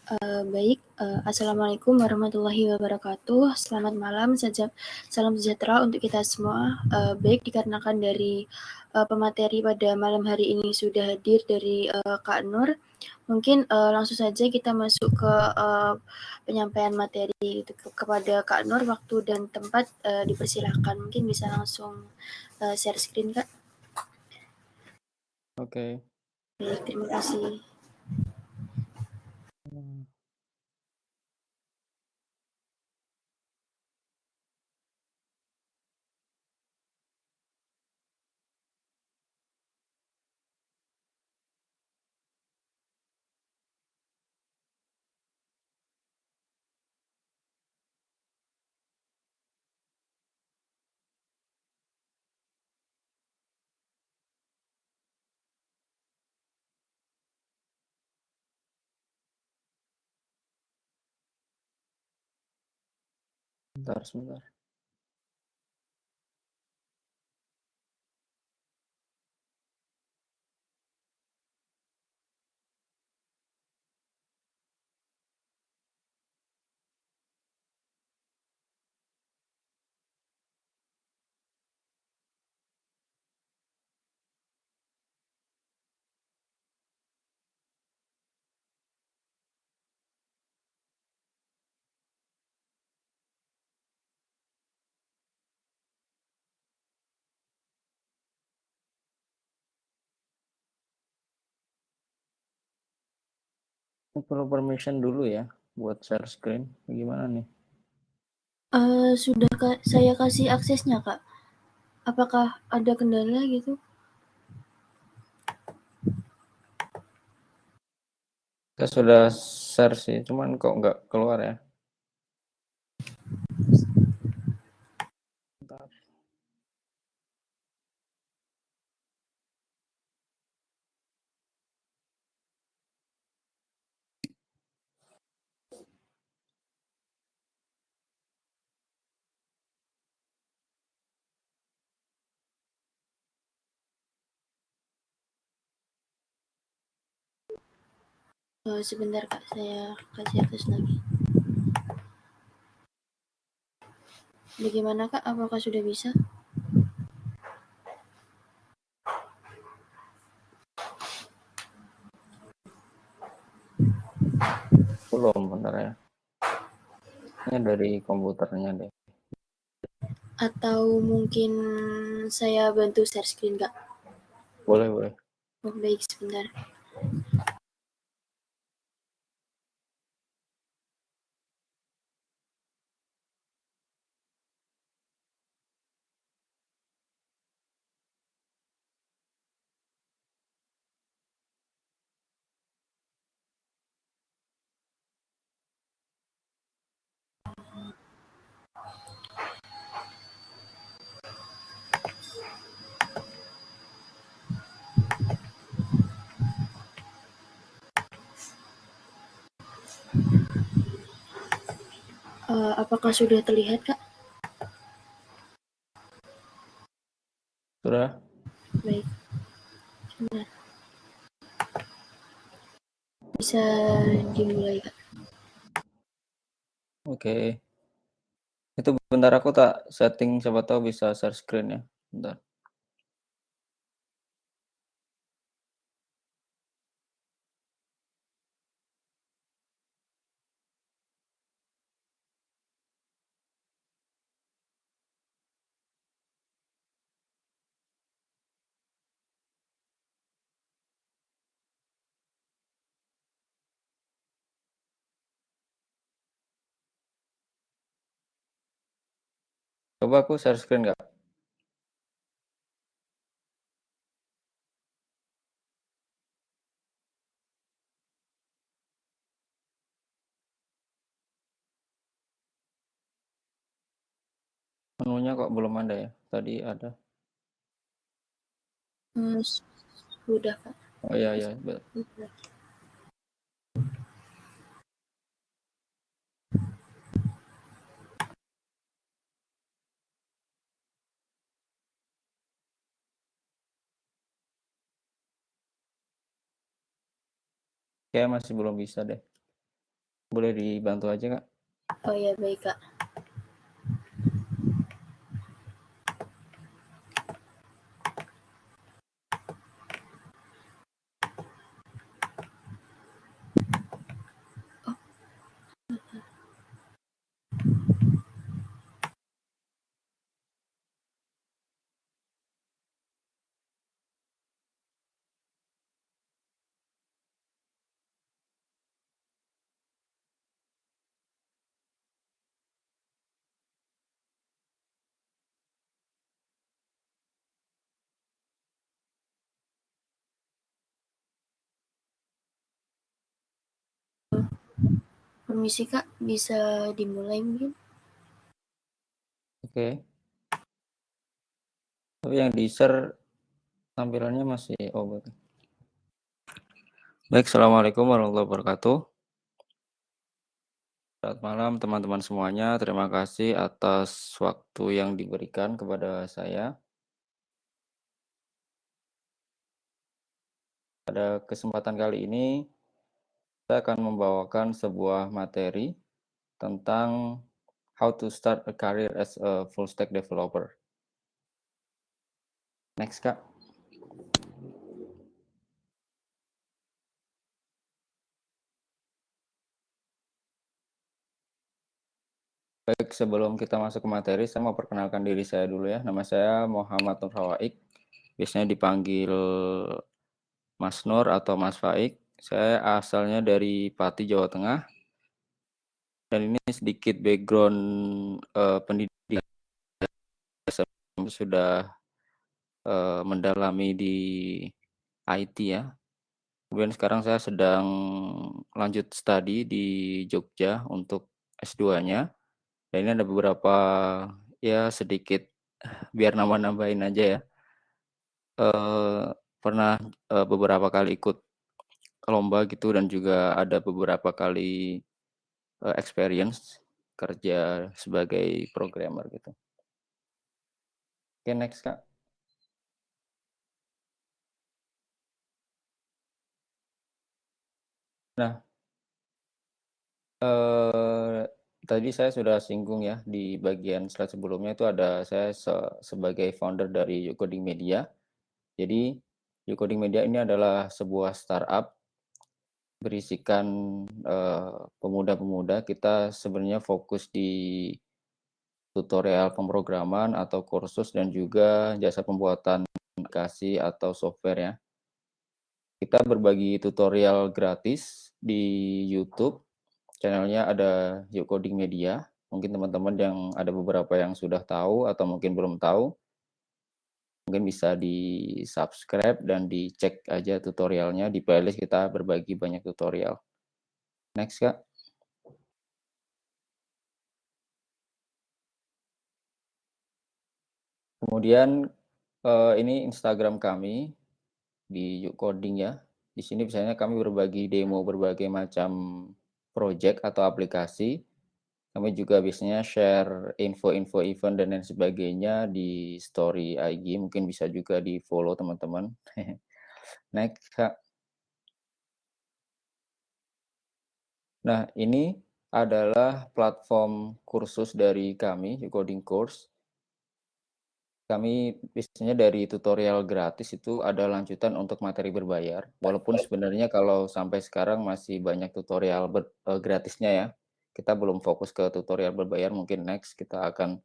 Baik, Assalamualaikum warahmatullahi wabarakatuh. Selamat malam, salam sejahtera untuk kita semua. Baik, dikarenakan dari pemateri pada malam hari ini sudah hadir dari Kak Nur, mungkin langsung saja kita masuk ke penyampaian materi kepada Kak Nur. Waktu dan tempat dipersilahkan. Mungkin bisa langsung share screen, Kak. Oke. Baik, terima kasih. Sebentar. Perlu permission dulu ya buat share screen. Gimana nih? Sudah saya kasih aksesnya, Kak. Apakah ada kendala gitu? Kita sudah share sih, cuman kok nggak keluar ya? Bentar. Sebentar, Kak, saya kasih akses lagi. Bagaimana, Kak? Apakah sudah bisa? Belum, bentar ya. Ini dari komputernya deh. Atau mungkin saya bantu share screen, Kak? Boleh. Oh, baik, sebentar. Apakah sudah terlihat, Kak? Sudah? Baik, sebentar. Bisa dimulai, Kak? Oke. Itu bentar aku tak setting, siapa tahu bisa share screen ya. Bentar. Coba aku share screen nggak? Menunya kok belum ada ya? Tadi ada. Sudah, Kak. Oh iya. Sudah. Kayak masih belum bisa deh. boleh dibantu aja, Kak. Oh ya, baik, Kak. Permisi, Kak, bisa dimulai mungkin? Oke. Tapi yang di-share tampilannya masih betul. Baik, assalamualaikum warahmatullahi wabarakatuh. Selamat malam teman-teman semuanya. Terima kasih atas waktu yang diberikan kepada saya. Pada kesempatan kali ini, saya akan membawakan sebuah materi tentang how to start a career as a full stack developer. Next, Kak. Baik, sebelum kita masuk ke materi, saya mau perkenalkan diri saya dulu ya. Nama saya Muhammad Nur Fawaik. Biasanya dipanggil Mas Nur atau Mas Faik. Saya asalnya dari Pati, Jawa Tengah. Dan ini sedikit background pendidikan. Saya sudah mendalami di IT ya. Kemudian sekarang saya sedang lanjut studi di Jogja untuk S2-nya. Dan ini ada beberapa ya sedikit biar nambah-nambahin aja ya. Pernah beberapa kali ikut lomba gitu dan juga ada beberapa kali experience kerja sebagai programmer gitu. Oke, next, Kak. Nah, tadi saya sudah singgung ya di bagian slide sebelumnya itu ada saya sebagai founder dari YouCoding Media. Jadi YouCoding Media ini adalah sebuah startup berisikan pemuda-pemuda. Kita sebenarnya fokus di tutorial pemrograman atau kursus dan juga jasa pembuatan aplikasi atau software ya. Kita berbagi tutorial gratis di YouTube. Channelnya ada YouCoding Media. Mungkin teman-teman yang ada beberapa yang sudah tahu atau mungkin belum tahu, mungkin bisa di-subscribe dan dicek aja tutorialnya. Di playlist kita berbagi banyak tutorial. Next, Kak. Kemudian ini Instagram kami di YouCoding ya. Di sini biasanya kami berbagi demo berbagai macam project atau aplikasi. Kami juga biasanya share info-info event dan lain sebagainya di story IG, mungkin bisa juga di-follow teman-teman. Next, Kak. Nah, ini adalah platform kursus dari kami, YouCoding Course. Kami biasanya dari tutorial gratis itu ada lanjutan untuk materi berbayar, walaupun sebenarnya kalau sampai sekarang masih banyak tutorial gratisnya ya. Kita belum fokus ke tutorial berbayar, mungkin next kita akan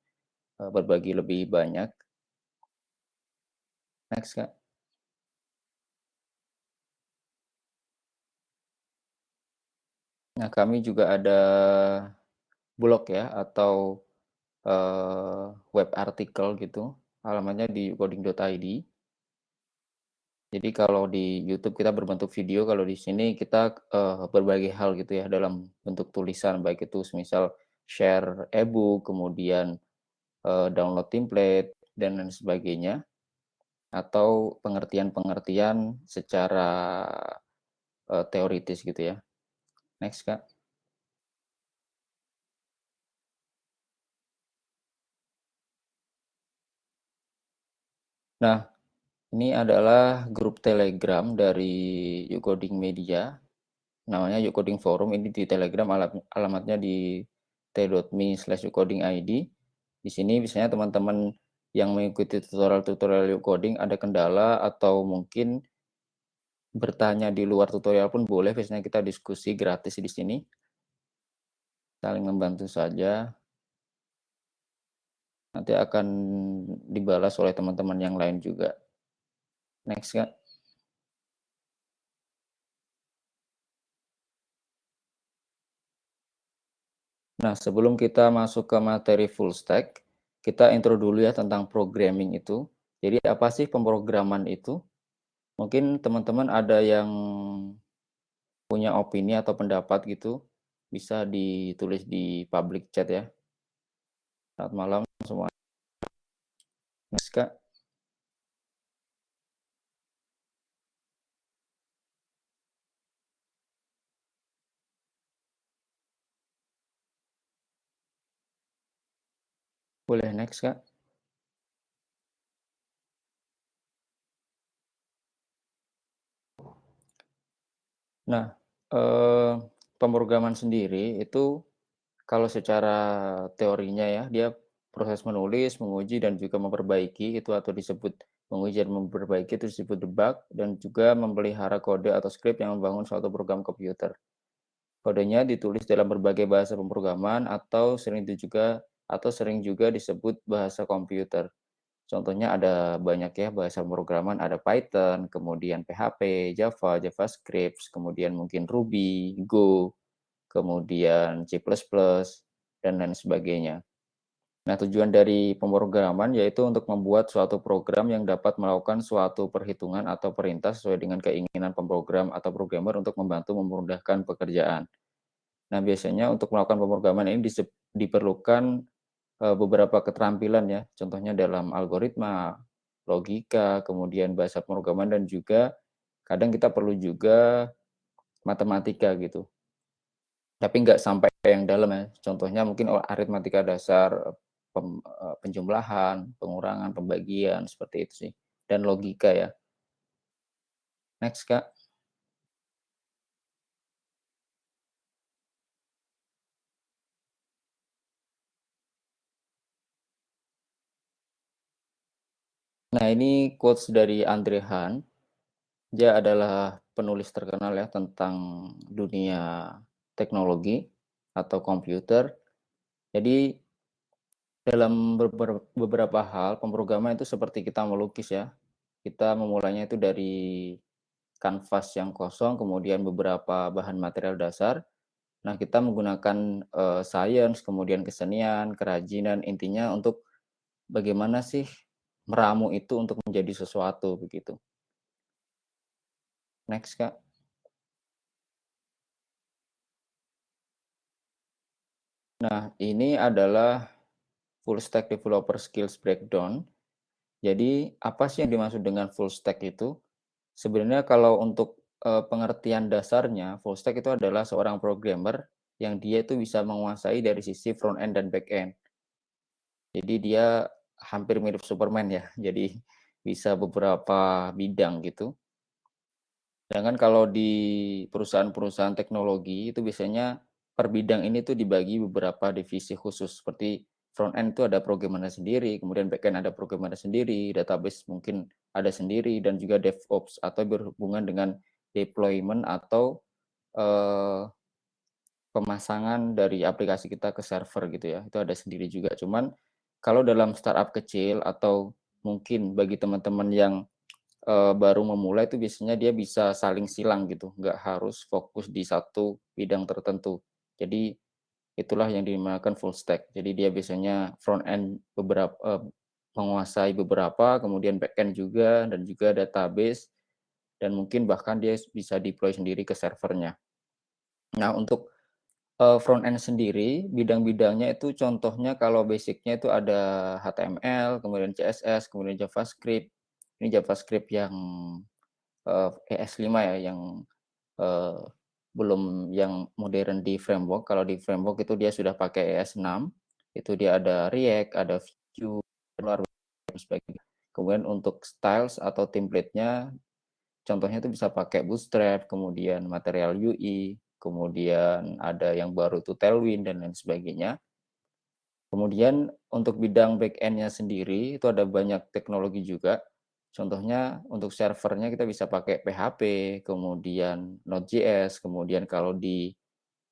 berbagi lebih banyak. Next, Kak. Nah, kami juga ada blog ya atau web artikel gitu, alamatnya di coding.id. Jadi kalau di YouTube kita berbentuk video, kalau di sini kita berbagai hal gitu ya dalam bentuk tulisan, baik itu semisal share e-book, kemudian download template dan lain sebagainya, atau pengertian-pengertian secara teoritis gitu ya. Next, Kak. Nah, ini adalah grup Telegram dari YouCoding Media. namanya Yuk Coding Forum, ini di Telegram, alamatnya di t.me/youkcodingid. Di sini biasanya teman-teman yang mengikuti tutorial Yuk Coding ada kendala atau mungkin bertanya di luar tutorial pun boleh, biasanya kita diskusi gratis di sini. Saling membantu saja. Nanti akan dibalas oleh teman-teman yang lain juga. Next, Kak. Nah, sebelum kita masuk ke materi full stack, kita intro dulu ya tentang programming itu. Jadi apa sih pemrograman itu? Mungkin teman-teman ada yang punya opini atau pendapat gitu, bisa ditulis di public chat ya. Selamat malam semua. Next, Kak. Boleh next, Kak. Nah, pemrograman sendiri itu kalau secara teorinya ya, dia proses menulis, menguji, dan juga memperbaiki itu atau disebut menguji dan memperbaiki itu disebut debug, dan juga memelihara kode atau skrip yang membangun suatu program komputer. Kodenya ditulis dalam berbagai bahasa pemrograman sering juga disebut bahasa komputer. Contohnya ada banyak ya bahasa pemrograman, ada Python, kemudian PHP, Java, JavaScript, kemudian mungkin Ruby, Go, kemudian C++, dan lain sebagainya. Nah, tujuan dari pemrograman yaitu untuk membuat suatu program yang dapat melakukan suatu perhitungan atau perintah sesuai dengan keinginan pemrogram atau programmer untuk membantu memudahkan pekerjaan. Nah, biasanya untuk melakukan pemrograman ini diperlukan beberapa keterampilan ya, contohnya dalam algoritma, logika, kemudian bahasa pemrograman, dan juga kadang kita perlu juga matematika gitu. Tapi nggak sampai yang dalam ya, contohnya mungkin aritmatika dasar, penjumlahan, pengurangan, pembagian, seperti itu sih, dan logika ya. Next, Kak. Nah, ini quotes dari Andre Han. Dia adalah penulis terkenal ya tentang dunia teknologi atau komputer. Jadi dalam beberapa hal pemrograman itu seperti kita melukis ya. Kita memulainya itu dari kanvas yang kosong, kemudian beberapa bahan material dasar. Nah, kita menggunakan sains, kemudian kesenian, kerajinan, intinya untuk bagaimana sih meramu itu untuk menjadi sesuatu begitu. Next, Kak. Nah, ini adalah full stack developer skills breakdown. Jadi, apa sih yang dimaksud dengan full stack itu? Sebenarnya kalau untuk pengertian dasarnya, full stack itu adalah seorang programmer yang dia itu bisa menguasai dari sisi front end dan back end. Jadi dia hampir mirip Superman ya. Jadi bisa beberapa bidang gitu. Sedangkan kalau di perusahaan-perusahaan teknologi itu biasanya per bidang ini tuh dibagi beberapa divisi khusus, seperti front end itu ada programmernya sendiri, kemudian back end ada programmernya sendiri, database mungkin ada sendiri, dan juga DevOps atau berhubungan dengan deployment atau eh, pemasangan dari aplikasi kita ke server gitu ya. Itu ada sendiri juga. Cuman kalau dalam startup kecil atau mungkin bagi teman-teman yang baru memulai itu biasanya dia bisa saling silang gitu, nggak harus fokus di satu bidang tertentu. Jadi itulah yang dinamakan full stack. Jadi dia biasanya front end menguasai beberapa, kemudian back end juga, dan juga database, dan mungkin bahkan dia bisa deploy sendiri ke servernya. Nah, untuk front end sendiri, bidang-bidangnya itu contohnya kalau basicnya itu ada HTML, kemudian CSS, kemudian JavaScript. Ini JavaScript yang ES5 ya, yang uh, belum yang modern di framework. Kalau di framework itu dia sudah pakai ES6, itu dia ada React, ada Vue, dan sebagainya. Kemudian untuk styles atau template-nya contohnya itu bisa pakai Bootstrap, kemudian Material UI, kemudian ada yang baru tuh Tailwind dan lain sebagainya. Kemudian untuk bidang back-end-nya sendiri itu ada banyak teknologi juga. Contohnya untuk servernya kita bisa pakai PHP, kemudian Node.js, kemudian kalau di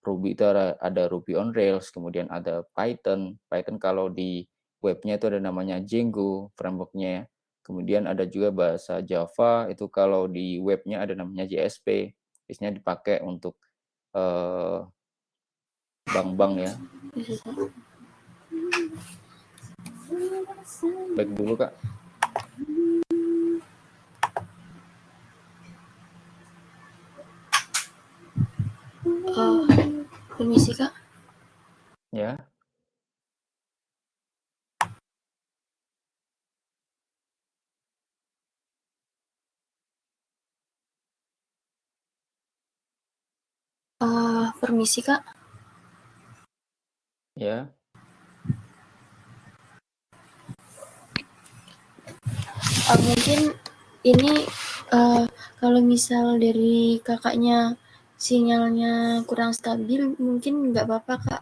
Ruby itu ada Ruby on Rails, kemudian ada Python. Python kalau di webnya itu ada namanya Django framework-nya. Kemudian ada juga bahasa Java, itu kalau di webnya ada namanya JSP. Biasanya dipakai untuk bank-bank ya. Baik dulu Kak. Permisi Kak. Ya. Permisi Kak. Ya. Mungkin ini kalau misal dari kakaknya sinyalnya kurang stabil, mungkin nggak apa-apa Kak,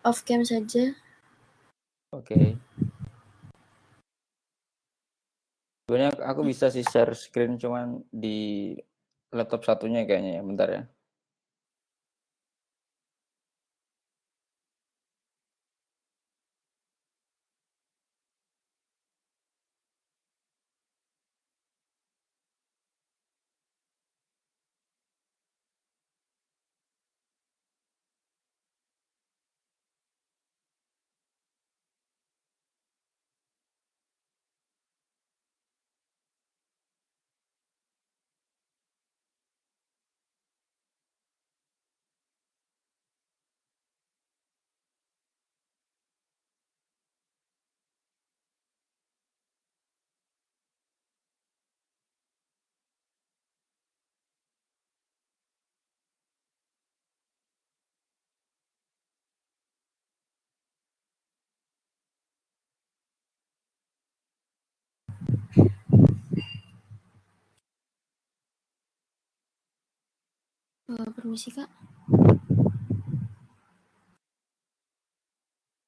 off cam saja. Oke. Sebenarnya aku bisa sih share screen cuman di laptop satunya kayaknya ya. Bentar ya. Permisi Kak.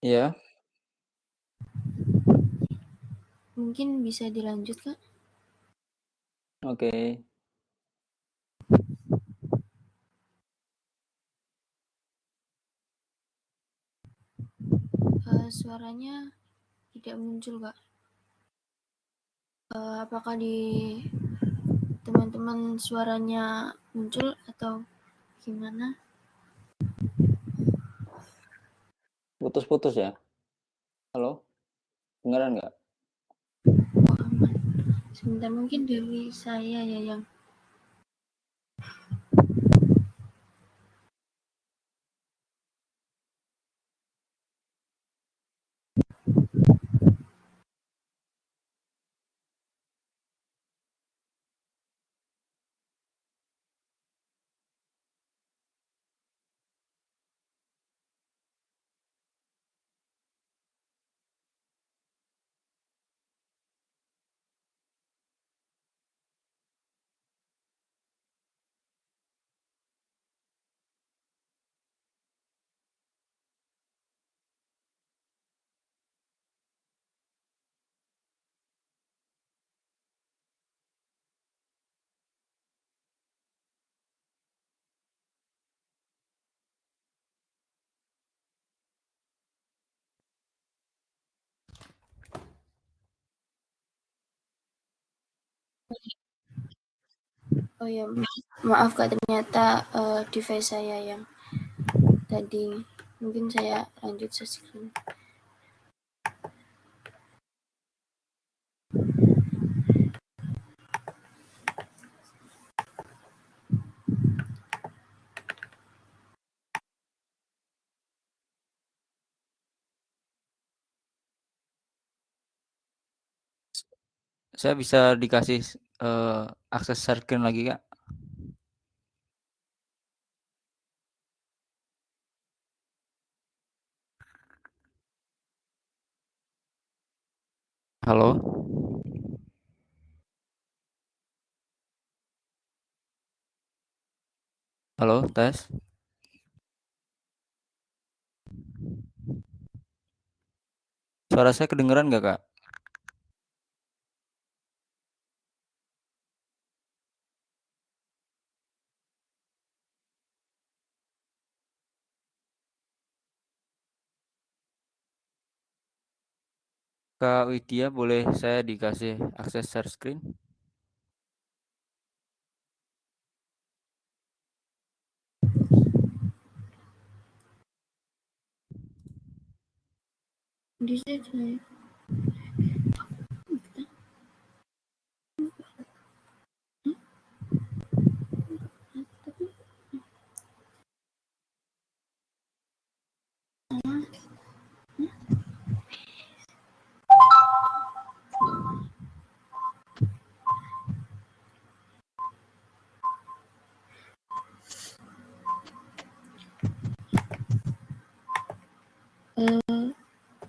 Iya. Mungkin bisa dilanjut Kak. Oke. Suaranya tidak muncul Kak. Apakah di teman-teman suaranya muncul atau gimana? Putus-putus ya. Halo? Dengeran nggak? Oh, aman. Sebentar, mungkin dari saya ya yang oh ya, maaf Kak, ternyata device saya yang tadi. Mungkin saya lanjut screen. Saya bisa dikasih akses share screen lagi Kak? Halo? Halo, tes. Suara saya kedengeran nggak, Kak? Kak Widya, boleh saya dikasih akses share screen? Di situ.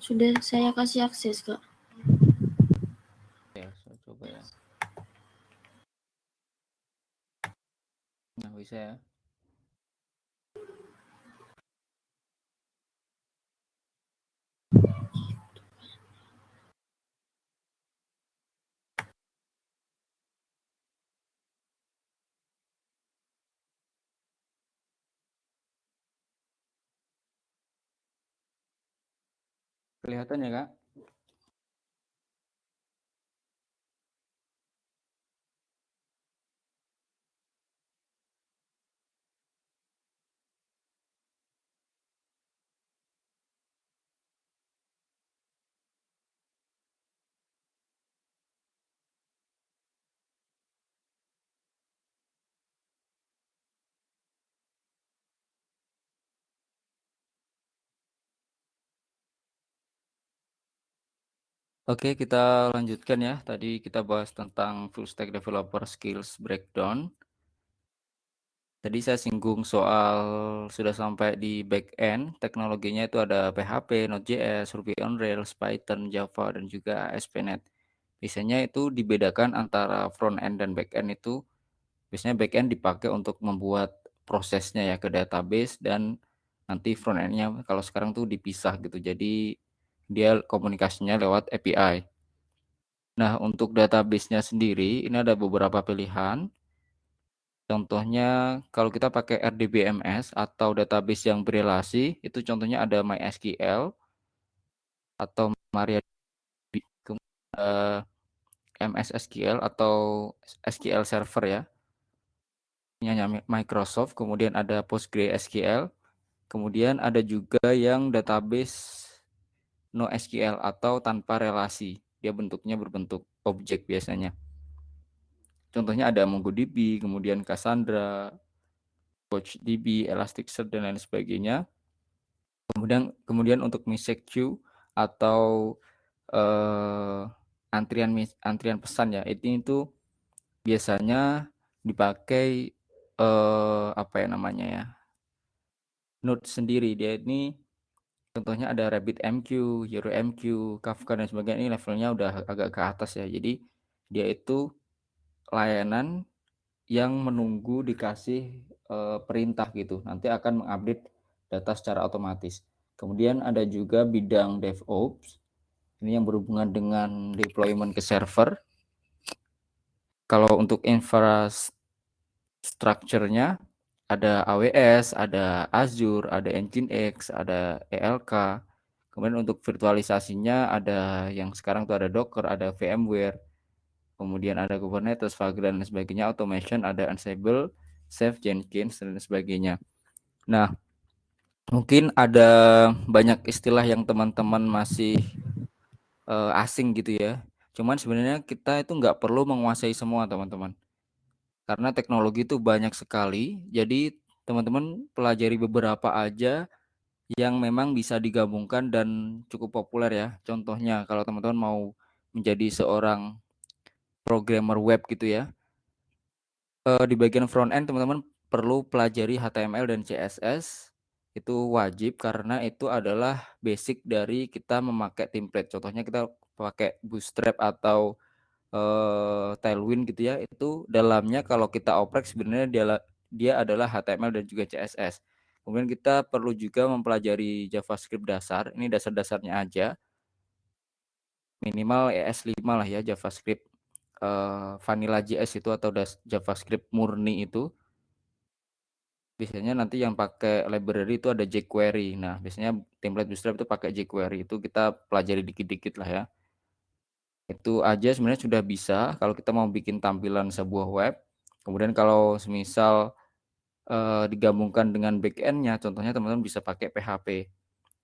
Sudah saya kasih akses, Kak. Ya, saya coba ya. Nah, bisa ya. Kelihatan ya, Kak? Oke, kita lanjutkan ya. Tadi kita bahas tentang full stack developer skills breakdown. Tadi saya singgung soal sudah sampai di back end, teknologinya itu ada PHP, Node.js, Ruby on Rails, Python, Java, dan juga ASP.NET. Biasanya itu dibedakan antara front end dan back end itu. Biasanya back end dipakai untuk membuat prosesnya ya ke database, dan nanti front end-nya kalau sekarang tuh dipisah gitu. Jadi dia komunikasinya lewat API. Nah, untuk database-nya sendiri ini ada beberapa pilihan. Contohnya kalau kita pakai RDBMS atau database yang berelasi, itu contohnya ada MySQL atau MariaDB, MS SQL atau SQL Server ya, punyanya Microsoft, kemudian ada PostgreSQL, kemudian ada juga yang database NoSQL atau tanpa relasi, dia bentuknya berbentuk objek biasanya. Contohnya ada MongoDB, kemudian Cassandra, CouchDB, Elasticsearch, dan lain sebagainya. Kemudian untuk MySQL atau antrian pesan ya, itu biasanya dipakai apa ya namanya ya, Node sendiri. Dia ini contohnya ada RabbitMQ, HeroMQ, Kafka, dan sebagainya. Ini levelnya udah agak ke atas ya. Jadi dia itu layanan yang menunggu dikasih perintah gitu. Nanti akan mengupdate data secara otomatis. Kemudian ada juga bidang DevOps. Ini yang berhubungan dengan deployment ke server. Kalau untuk infrastrukturnya ada AWS, ada Azure, ada Nginx, ada ELK. Kemudian untuk virtualisasinya ada yang sekarang tuh ada Docker, ada VMware. Kemudian ada Kubernetes, Vagrant, dan sebagainya. Automation ada Ansible, Chef, Jenkins, dan sebagainya. Nah, mungkin ada banyak istilah yang teman-teman masih asing gitu ya. Cuman sebenarnya kita itu nggak perlu menguasai semua, teman-teman. Karena teknologi itu banyak sekali. Jadi teman-teman pelajari beberapa aja yang memang bisa digabungkan dan cukup populer ya. Contohnya kalau teman-teman mau menjadi seorang programmer web gitu ya. Di bagian front end teman-teman perlu pelajari HTML dan CSS. Itu wajib karena itu adalah basic dari kita memakai template. Contohnya kita pakai Bootstrap atau Tailwind gitu ya. Itu dalamnya kalau kita oprek sebenarnya dia adalah HTML dan juga CSS. Kemudian kita perlu juga mempelajari JavaScript dasar, ini dasar-dasarnya aja, minimal ES5 lah ya JavaScript, Vanilla JS itu atau JavaScript murni itu. Biasanya nanti yang pakai library itu ada jQuery. Nah, biasanya template Bootstrap itu pakai jQuery, itu kita pelajari dikit-dikit lah ya. Itu aja sebenarnya sudah bisa kalau kita mau bikin tampilan sebuah web. Kemudian kalau semisal, digabungkan dengan backend-nya, contohnya teman-teman bisa pakai PHP.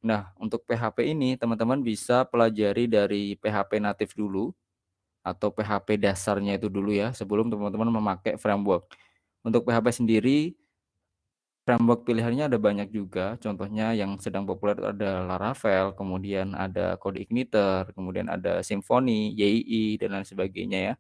Nah, untuk PHP ini teman-teman bisa pelajari dari PHP natif dulu, atau PHP dasarnya itu dulu ya, sebelum teman-teman memakai framework. Untuk PHP sendiri, framework pilihannya ada banyak juga, contohnya yang sedang populer ada Laravel, kemudian ada CodeIgniter, kemudian ada Symfony, YII, dan lain sebagainya ya.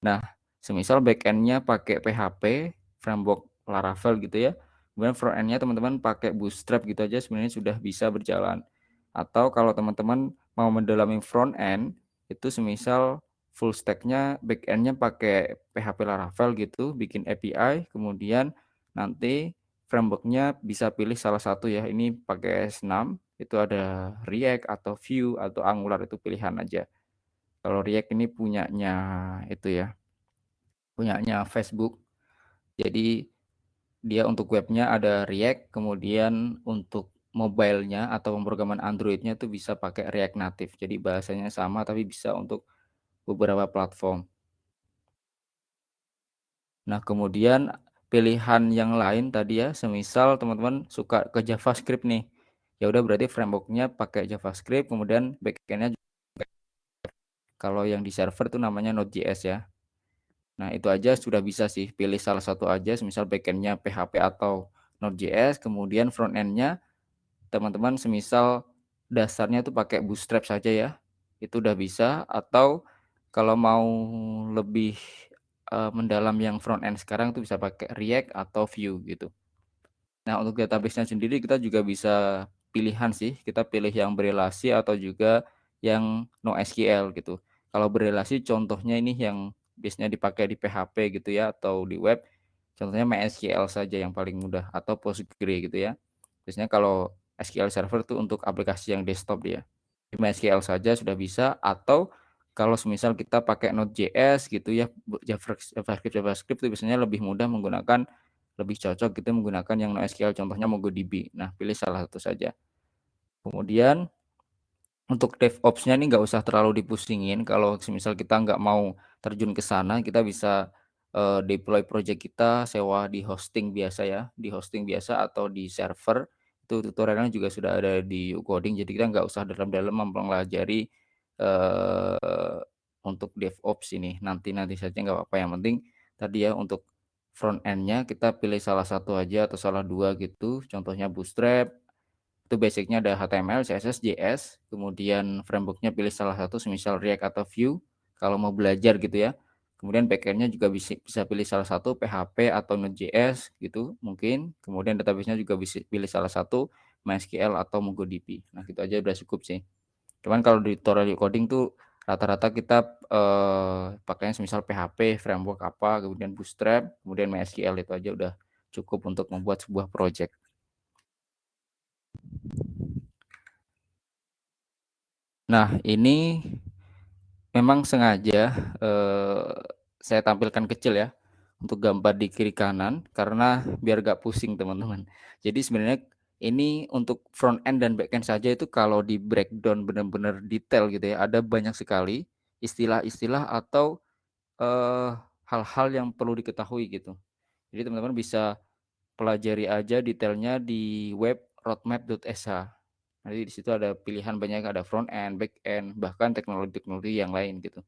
Nah, semisal backend-nya pakai PHP, framework Laravel gitu ya, kemudian front end-nya teman-teman pakai Bootstrap gitu aja sebenarnya sudah bisa berjalan. Atau kalau teman-teman mau mendalami front end, itu semisal full stack-nya, backend-nya pakai PHP Laravel gitu, bikin API, kemudian nanti framework-nya bisa pilih salah satu ya, ini pakai S6, itu ada React atau Vue atau Angular, itu pilihan aja. Kalau React ini punyanya Facebook. Jadi dia untuk webnya ada React, kemudian untuk mobile-nya atau pemrograman Android-nya tuh bisa pakai React Native. Jadi bahasanya sama tapi bisa untuk beberapa platform. Nah, kemudian pilihan yang lain tadi ya, semisal teman-teman suka ke JavaScript nih. Ya udah berarti framework-nya pakai JavaScript, kemudian backend-nya kalau yang di server tuh namanya Node.js ya. Nah, itu aja sudah bisa sih, pilih salah satu aja, semisal backend-nya PHP atau Node.js, kemudian front end-nya teman-teman semisal dasarnya tuh pakai Bootstrap saja ya, itu udah bisa. Atau kalau mau lebih, mendalam yang front end sekarang tuh bisa pakai React atau Vue gitu. Nah, untuk database-nya sendiri kita juga bisa pilihan sih, kita pilih yang berelasi atau juga yang NoSQL gitu. Kalau berelasi contohnya ini yang biasanya dipakai di PHP gitu ya atau di web, contohnya MySQL saja yang paling mudah atau Postgre gitu ya. Biasanya kalau SQL Server tuh untuk aplikasi yang desktop dia. MySQL saja sudah bisa, atau kalau semisal kita pakai Node.js gitu ya, JavaScript itu biasanya lebih mudah menggunakan, lebih cocok gitu menggunakan yang NoSQL, contohnya MongoDB. Nah, pilih salah satu saja. Kemudian untuk DevOps-nya ini nggak usah terlalu dipusingin, kalau semisal kita nggak mau terjun ke sana, kita bisa, deploy project kita sewa di hosting biasa ya, di hosting biasa atau di server, itu tutorialnya juga sudah ada di Ucoding, jadi kita nggak usah dalam-dalam mempelajari, untuk DevOps ini, nanti saja nggak apa-apa, yang penting tadi ya untuk front end-nya kita pilih salah satu aja atau salah 2 gitu, contohnya Bootstrap, itu basic-nya ada HTML, CSS, JS, kemudian framework-nya pilih salah satu semisal React atau Vue, kalau mau belajar gitu ya. Kemudian backend-nya juga bisa pilih salah satu PHP atau Node.js gitu mungkin, kemudian database-nya juga bisa pilih salah satu MySQL atau MongoDB. Nah, gitu aja udah cukup sih. Cuman kalau di tutorial coding tuh rata-rata kita, pakainya semisal PHP, framework apa, kemudian Bootstrap, kemudian MySQL, itu aja udah cukup untuk membuat sebuah project. Nah, ini memang sengaja, saya tampilkan kecil ya, untuk gambar di kiri kanan, karena biar gak pusing teman-teman. Jadi sebenarnya ini untuk front end dan back end saja itu kalau di breakdown benar-benar detail gitu ya, ada banyak sekali istilah-istilah atau, hal-hal yang perlu diketahui gitu. Jadi teman-teman bisa pelajari aja detailnya di web roadmap.sh. Nanti di situ ada pilihan banyak, ada front end, back end, bahkan teknologi-teknologi yang lain gitu.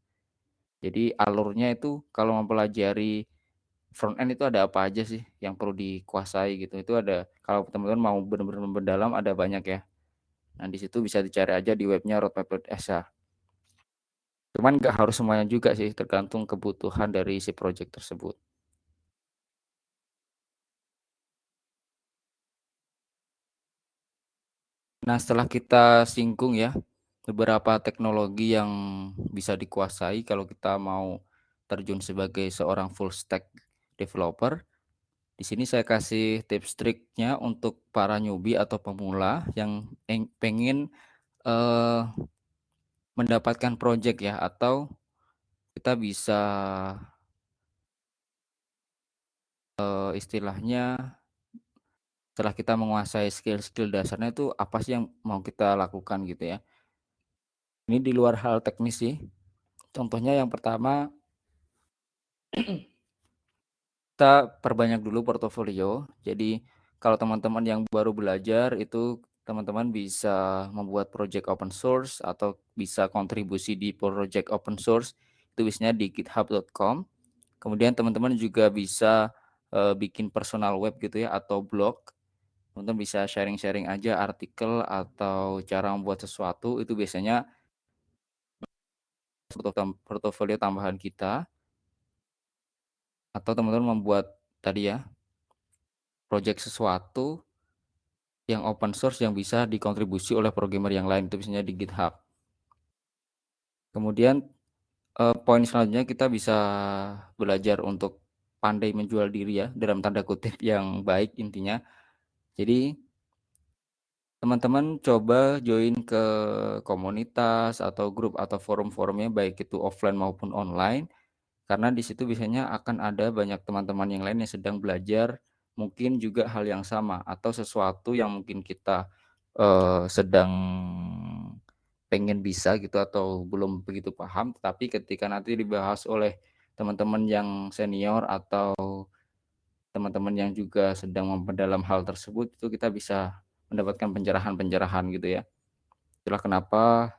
Jadi alurnya itu kalau mempelajari front end itu ada apa aja sih yang perlu dikuasai gitu. Itu ada, kalau teman-teman mau benar-benar mendalam ada banyak ya. Nah, di situ bisa dicari aja di webnya roadmap.sh. Cuman nggak harus semuanya juga sih, tergantung kebutuhan dari si project tersebut. Nah, setelah kita singgung ya, beberapa teknologi yang bisa dikuasai kalau kita mau terjun sebagai seorang full stack developer. Di sini saya kasih tips triknya untuk para newbie atau pemula yang pengen, eee, mendapatkan project ya, atau kita bisa, istilahnya setelah kita menguasai skill-skill dasarnya itu apa sih yang mau kita lakukan gitu ya. Ini di luar hal teknis sih. Contohnya yang pertama, kita perbanyak dulu portofolio. Jadi kalau teman-teman yang baru belajar itu teman-teman bisa membuat project open source atau bisa kontribusi di project open source, itu biasanya di github.com. Kemudian teman-teman juga bisa, bikin personal web gitu ya atau blog. Teman-teman bisa sharing-sharing aja artikel atau cara membuat sesuatu, itu biasanya portofolio tambahan kita, atau teman-teman membuat tadi ya, project sesuatu yang open source yang bisa dikontribusi oleh programmer yang lain, itu biasanya di GitHub. Kemudian, poin selanjutnya kita bisa belajar untuk pandai menjual diri ya, dalam tanda kutip yang baik intinya. Jadi teman-teman coba join ke komunitas atau grup atau forum-forumnya baik itu offline maupun online, karena di situ biasanya akan ada banyak teman-teman yang lain yang sedang belajar, mungkin juga hal yang sama atau sesuatu yang mungkin kita, sedang pengen bisa gitu atau belum begitu paham, tapi ketika nanti dibahas oleh teman-teman yang senior atau teman-teman yang juga sedang memperdalam hal tersebut, itu kita bisa mendapatkan pencerahan-pencerahan gitu ya. Itulah kenapa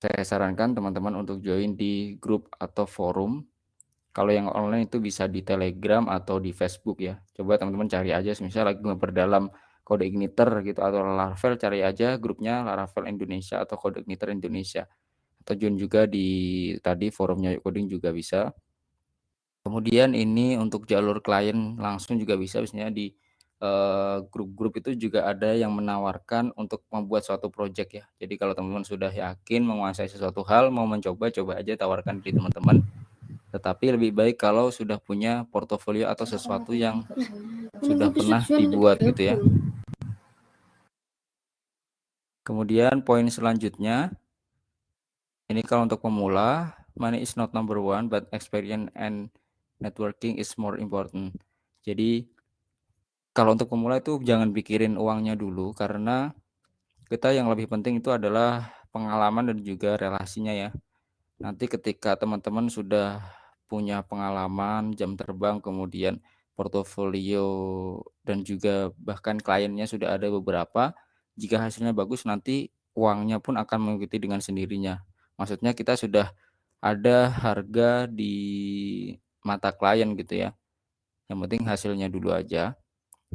saya sarankan teman-teman untuk join di grup atau forum. Kalau yang online itu bisa di Telegram atau di Facebook ya. Coba teman-teman cari aja semisal lagi memperdalam kode igniter gitu atau Laravel, cari aja grupnya Laravel Indonesia atau kode igniter Indonesia. Atau join juga di tadi forumnya Coding juga bisa. Kemudian ini untuk jalur klien langsung juga bisa, biasanya di, grup-grup itu juga ada yang menawarkan untuk membuat suatu project ya. Jadi kalau teman-teman sudah yakin menguasai sesuatu hal, mau mencoba, coba aja tawarkan di teman-teman. Tetapi lebih baik kalau sudah punya portofolio atau sesuatu yang sudah pernah dibuat gitu ya. Kemudian poin selanjutnya, ini kalau untuk pemula, money is not number one, but experience and networking is more important. Jadi kalau untuk pemula itu jangan pikirin uangnya dulu, karena kita yang lebih penting itu adalah pengalaman dan juga relasinya ya. Nanti ketika teman-teman sudah punya pengalaman, jam terbang, kemudian portofolio dan juga bahkan kliennya sudah ada beberapa, jika hasilnya bagus nanti uangnya pun akan mengikuti dengan sendirinya. Maksudnya kita sudah ada harga di mata klien gitu ya, yang penting hasilnya dulu aja.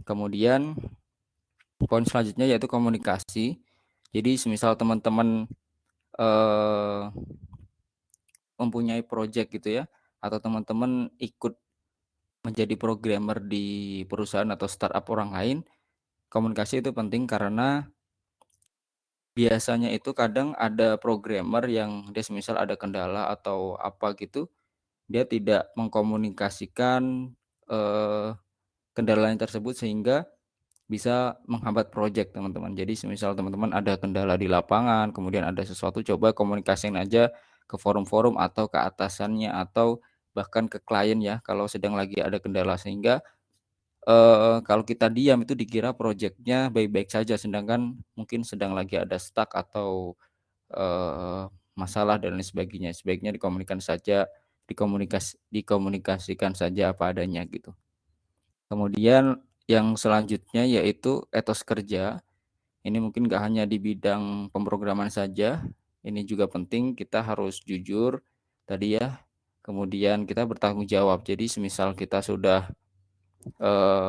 Kemudian poin selanjutnya yaitu komunikasi. Jadi semisal teman-teman, eee, mempunyai project gitu ya, atau teman-teman ikut menjadi programmer di perusahaan atau startup orang lain, komunikasi itu penting karena biasanya itu kadang ada programmer yang dia semisal ada kendala atau apa gitu, dia tidak mengkomunikasikan, eee, kendalanya tersebut sehingga bisa menghambat project teman-teman. Jadi semisal teman-teman ada kendala di lapangan, kemudian ada sesuatu, coba komunikasiin aja ke forum-forum atau ke atasannya atau bahkan ke klien ya kalau sedang lagi ada kendala. Sehingga, kalau kita diam itu dikira projeknya baik-baik saja, sedangkan mungkin sedang lagi ada stuck atau, masalah dan lain sebagainya. Sebaiknya dikomunikasikan saja apa adanya gitu. Kemudian yang selanjutnya yaitu etos kerja. Ini mungkin nggak hanya di bidang pemrograman saja, ini juga penting kita harus jujur tadi ya, kemudian kita bertanggung jawab. Jadi semisal kita sudah,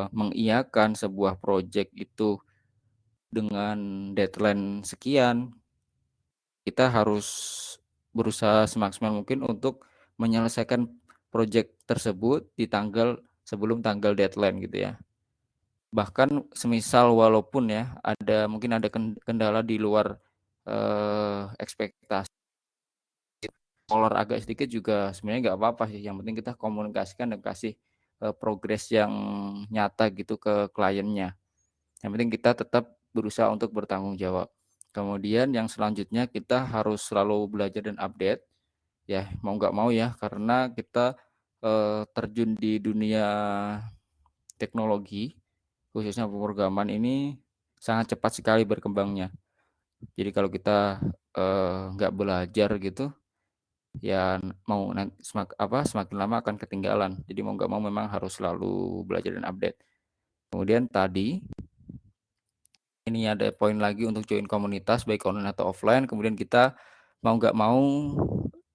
mengiyakan sebuah project itu dengan deadline sekian, kita harus berusaha semaksimal mungkin untuk menyelesaikan project tersebut di sebelum tanggal deadline gitu ya. Bahkan semisal walaupun ya mungkin ada kendala di luar, ekspektasi, molor agak sedikit juga sebenarnya nggak apa-apa sih, yang penting kita komunikasikan dan kasih progres yang nyata gitu ke kliennya. Yang penting kita tetap berusaha untuk bertanggung jawab. Kemudian yang selanjutnya kita harus selalu belajar dan update, ya mau nggak mau ya, karena kita terjun di dunia teknologi, khususnya pemrograman ini sangat cepat sekali berkembangnya. Jadi kalau kita nggak belajar gitu, ya mau semakin lama akan ketinggalan. Jadi mau nggak mau memang harus selalu belajar dan update. Kemudian tadi ini ada poin lagi untuk join komunitas baik online atau offline. Kemudian kita mau nggak mau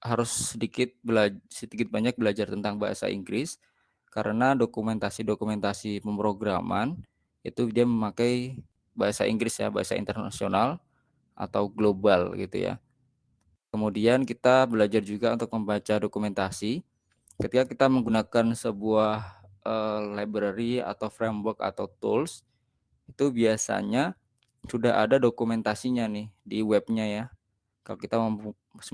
harus sedikit banyak belajar tentang bahasa Inggris karena dokumentasi pemrograman itu dia memakai bahasa Inggris ya, bahasa internasional atau global gitu ya. Kemudian kita belajar juga untuk membaca dokumentasi. Ketika kita menggunakan sebuah library atau framework atau tools, itu biasanya sudah ada dokumentasinya nih di webnya ya. Kalau kita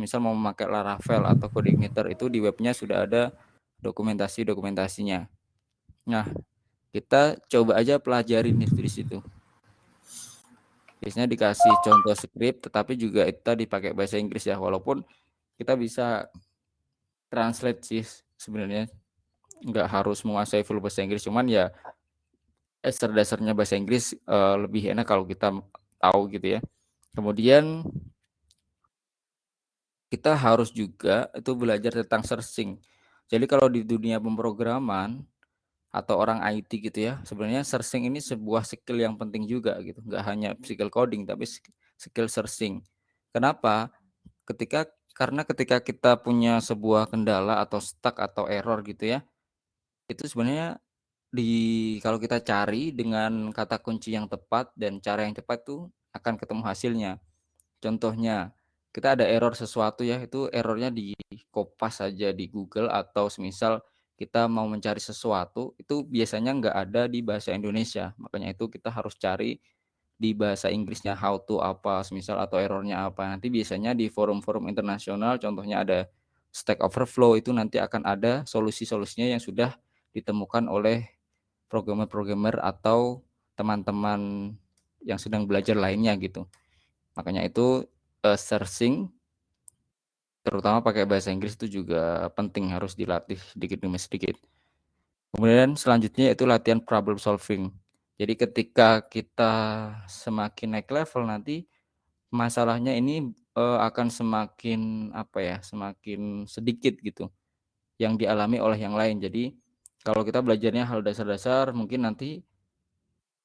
misal mau memakai Laravel atau Codeigniter itu di webnya sudah ada dokumentasinya. Nah, kita coba aja pelajari nih di situ. Biasanya dikasih contoh script, tetapi juga itu dipakai bahasa Inggris ya, walaupun kita bisa translate sih sebenarnya, nggak harus menguasai full bahasa Inggris, cuman ya dasar-dasarnya bahasa Inggris lebih enak kalau kita tahu gitu ya. Kemudian kita harus juga itu belajar tentang searching. Jadi kalau di dunia pemrograman atau orang IT gitu ya, sebenarnya searching ini sebuah skill yang penting juga gitu. Nggak hanya skill coding, tapi skill searching. Kenapa? Karena ketika kita punya sebuah kendala atau stuck atau error gitu ya, itu sebenarnya kalau kita cari dengan kata kunci yang tepat dan cara yang tepat tuh akan ketemu hasilnya. Contohnya, kita ada error sesuatu ya, itu errornya di Kopas saja di Google atau semisal kita mau mencari sesuatu, itu biasanya nggak ada di bahasa Indonesia. Makanya itu kita harus cari di bahasa Inggrisnya how to apa, semisal atau errornya apa. Nanti biasanya di forum-forum internasional, contohnya ada Stack Overflow, itu nanti akan ada solusi-solusinya yang sudah ditemukan oleh programmer-programmer atau teman-teman yang sedang belajar lainnya gitu. Makanya itu searching terutama pakai bahasa Inggris itu juga penting, harus dilatih sedikit demi sedikit. Kemudian selanjutnya itu latihan problem solving. Jadi ketika kita semakin naik level nanti masalahnya ini akan semakin semakin sedikit gitu yang dialami oleh yang lain. Jadi kalau kita belajarnya hal dasar-dasar mungkin nanti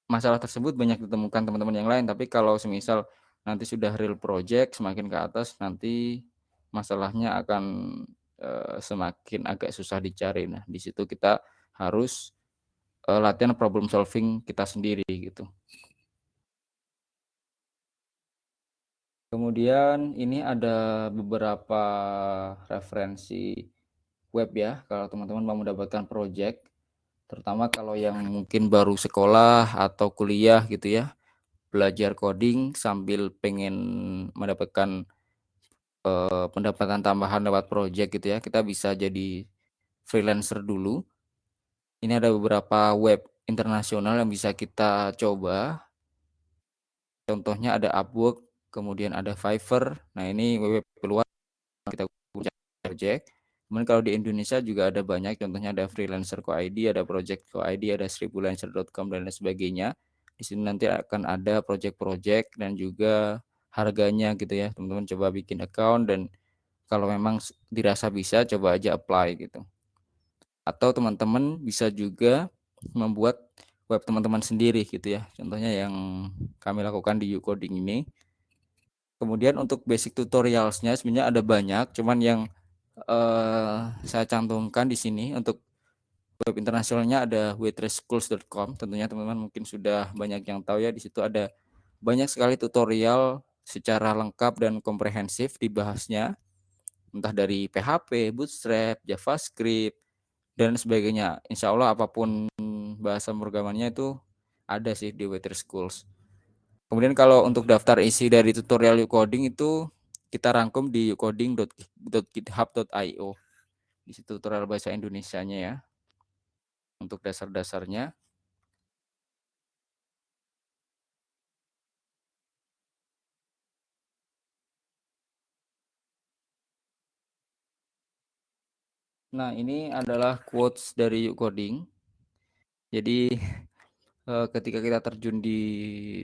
masalah tersebut banyak ditemukan teman-teman yang lain, tapi kalau semisal nanti sudah real project semakin ke atas nanti masalahnya akan semakin agak susah dicari. Nah, di situ kita harus latihan problem solving kita sendiri gitu. Kemudian ini ada beberapa referensi web ya kalau teman-teman mau mendapatkan project, terutama kalau yang mungkin baru sekolah atau kuliah gitu ya. Belajar coding sambil pengen mendapatkan pendapatan tambahan lewat project gitu ya, kita bisa jadi freelancer dulu. Ini ada beberapa web internasional yang bisa kita coba. Contohnya ada Upwork, kemudian ada Fiverr. Nah, ini web keluar kita punya project. Kemudian kalau di Indonesia juga ada banyak, contohnya ada freelancer.co.id, ada project.co.id, ada seribulancer.com dan lain sebagainya. Di sini nanti akan ada project-project dan juga harganya gitu ya. Teman-teman coba bikin account dan kalau memang dirasa bisa coba aja apply gitu. Atau teman-teman bisa juga membuat web teman-teman sendiri gitu ya. Contohnya yang kami lakukan di Ucoding ini. Kemudian untuk basic tutorialsnya sebenarnya ada banyak, cuman yang saya cantumkan di sini untuk web internasionalnya ada waitressschools.com. Tentunya teman-teman mungkin sudah banyak yang tahu ya, di situ ada banyak sekali tutorial secara lengkap dan komprehensif dibahasnya, entah dari PHP, Bootstrap, JavaScript, dan sebagainya. Insya Allah apapun bahasa programannya itu ada sih di Waitress Schools. Kemudian kalau untuk daftar isi dari tutorial Ucoding itu kita rangkum di ucoding.github.io. Di situ tutorial bahasa Indonesianya ya. untuk dasar-dasarnya. Nah, ini adalah quotes dari Yuk Coding. Jadi, ketika kita terjun di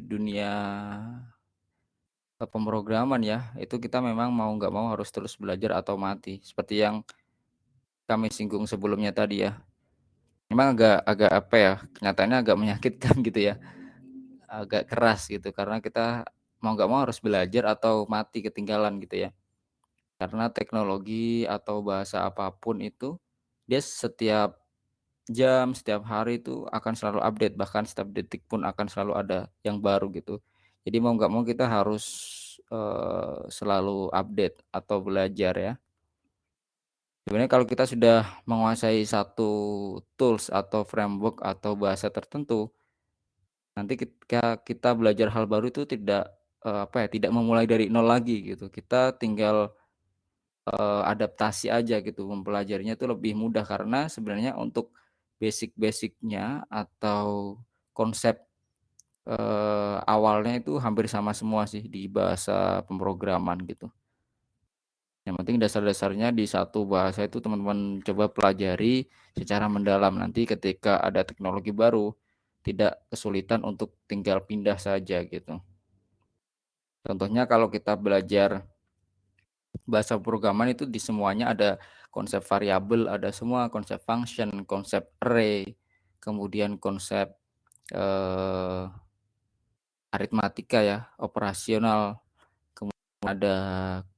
dunia pemrograman ya, itu kita memang mau nggak mau harus terus belajar atau mati. Seperti yang kami singgung sebelumnya tadi ya. Memang agak agak apa ya, kenyataannya agak menyakitkan gitu ya, agak keras gitu karena kita mau nggak mau harus belajar atau mati ketinggalan gitu ya. Karena teknologi atau bahasa apapun itu, dia setiap jam, setiap hari itu akan selalu update, bahkan setiap detik pun akan selalu ada yang baru gitu. Jadi mau nggak mau kita harus, selalu update atau belajar ya. Sebenarnya kalau kita sudah menguasai satu tools atau framework atau bahasa tertentu, nanti ketika kita belajar hal baru itu tidak, apa ya, tidak memulai dari nol lagi gitu. Kita tinggal, adaptasi aja gitu, mempelajarinya itu lebih mudah karena sebenarnya untuk basic-basic-nya atau konsep, awalnya itu hampir sama semua sih di bahasa pemrograman gitu. Yang penting dasar-dasarnya di satu bahasa itu teman-teman coba pelajari secara mendalam, nanti ketika ada teknologi baru, tidak kesulitan untuk tinggal pindah saja gitu. Contohnya kalau kita belajar bahasa programan itu di semuanya ada konsep variabel, ada semua konsep function, konsep array, kemudian konsep, eee, aritmatika ya, operasional, ada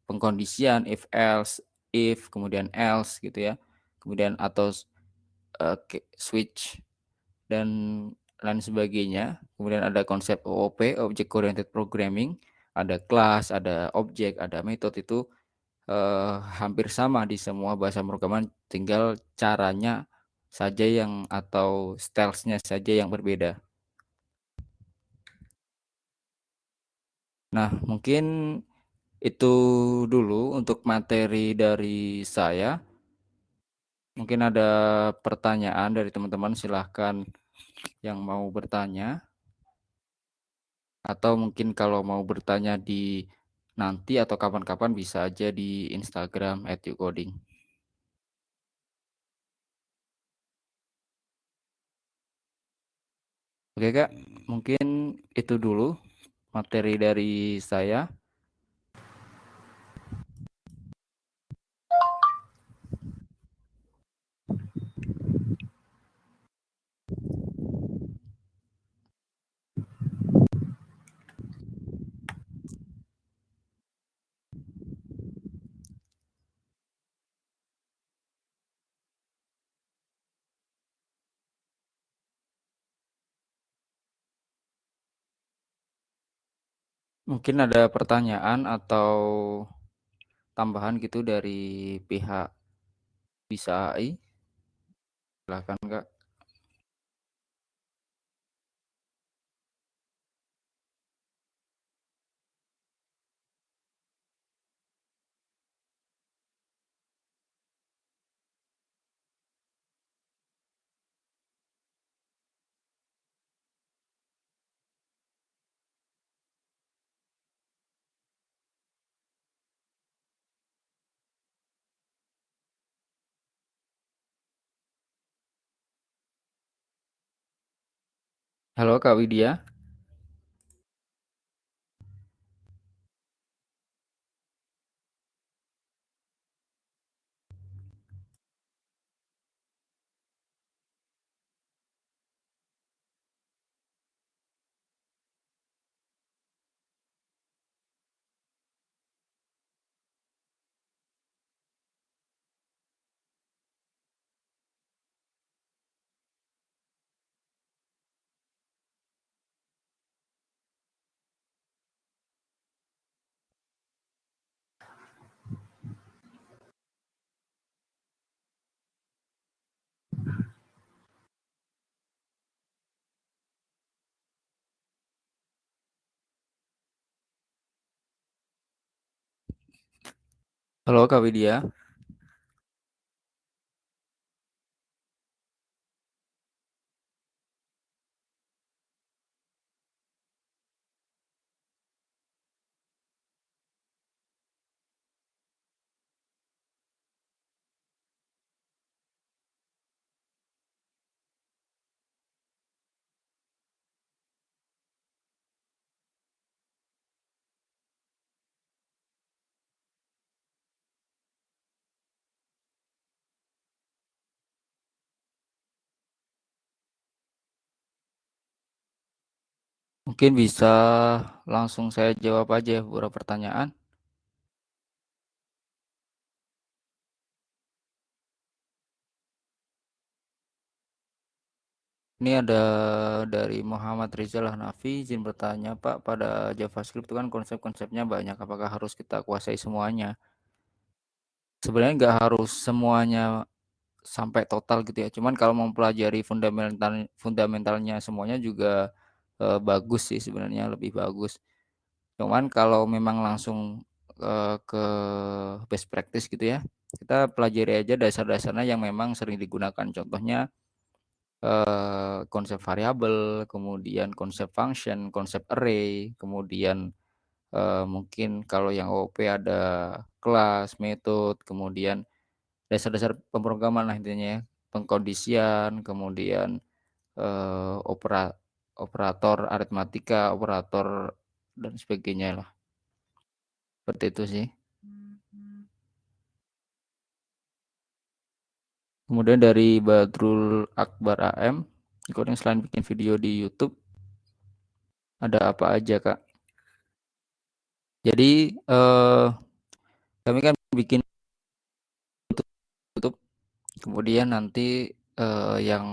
pengkondisian if else, if, kemudian else gitu ya, kemudian atau switch dan lain sebagainya. Kemudian ada konsep OOP, Object Oriented Programming, ada kelas, ada objek, ada metode itu, hampir sama di semua bahasa pemrograman, tinggal caranya saja yang atau stylesnya saja yang berbeda. Nah, mungkin itu dulu untuk materi dari saya. Mungkin ada pertanyaan dari teman-teman, silahkan yang mau bertanya. Atau mungkin kalau mau bertanya di nanti atau kapan-kapan bisa aja di Instagram @youcoding. Oke Kak, mungkin itu dulu materi dari saya. Mungkin ada pertanyaan atau tambahan gitu dari pihak Bisa AI? Silakan Kak. Halo Kak Widya. Halo Kak Widya. Mungkin bisa langsung saya jawab aja ya beberapa pertanyaan. Ini ada dari Muhammad Rizal Hanafi, izin bertanya Pak, pada JavaScript itu kan konsep-konsepnya banyak, apakah harus kita kuasai semuanya? Sebenarnya nggak harus semuanya sampai total gitu ya, cuman kalau mempelajari fundamentalnya semuanya juga bagus sih sebenarnya, lebih bagus. Cuman kalau memang langsung ke best practice gitu ya, kita pelajari aja dasar-dasarnya yang memang sering digunakan. Contohnya konsep variabel, kemudian konsep function, konsep array, kemudian mungkin kalau yang OOP ada kelas, metode, kemudian dasar-dasar pemrograman lah intinya ya, pengkondisian, kemudian eee, opera operator aritmatika, operator dan sebagainya lah, seperti itu sih. Kemudian dari Badrul Akbar AM, kemudian selain bikin video di YouTube, ada apa aja, Kak? Jadi, kami kan bikin YouTube, kemudian nanti, yang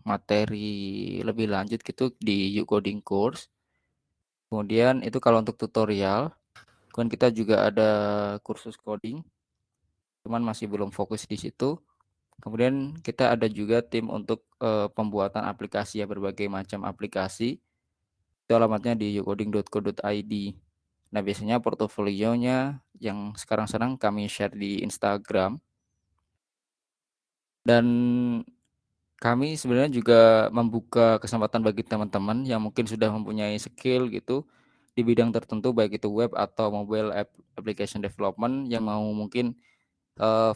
materi lebih lanjut gitu di YouCoding Course. Kemudian itu kalau untuk tutorial, kemudian kita juga ada kursus coding, cuman masih belum fokus di situ. Kemudian kita ada juga tim untuk, pembuatan aplikasi ya, berbagai macam aplikasi. Itu alamatnya di youcoding.co.id. Nah, biasanya portofolionya yang sekarang-sekarang kami share di Instagram dan kami sebenarnya juga membuka kesempatan bagi teman-teman yang mungkin sudah mempunyai skill gitu di bidang tertentu, baik itu web atau mobile application development yang mau mungkin,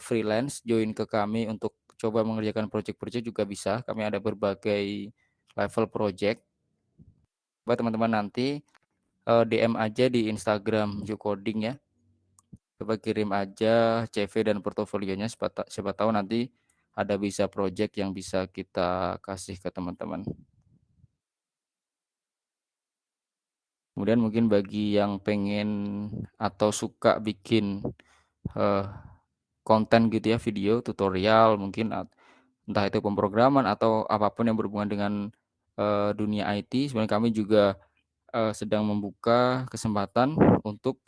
freelance join ke kami untuk coba mengerjakan project-project juga bisa. Kami ada berbagai level project. Coba teman-teman nanti, DM aja di Instagram YouCoding ya. Coba kirim aja CV dan portofolionya, siapa tahu nanti ada bisa project yang bisa kita kasih ke teman-teman. Kemudian mungkin bagi yang pengen atau suka bikin, eee, konten gitu ya, video tutorial mungkin entah itu pemrograman atau apapun yang berhubungan dengan, dunia IT, sebenarnya kami juga, sedang membuka kesempatan untuk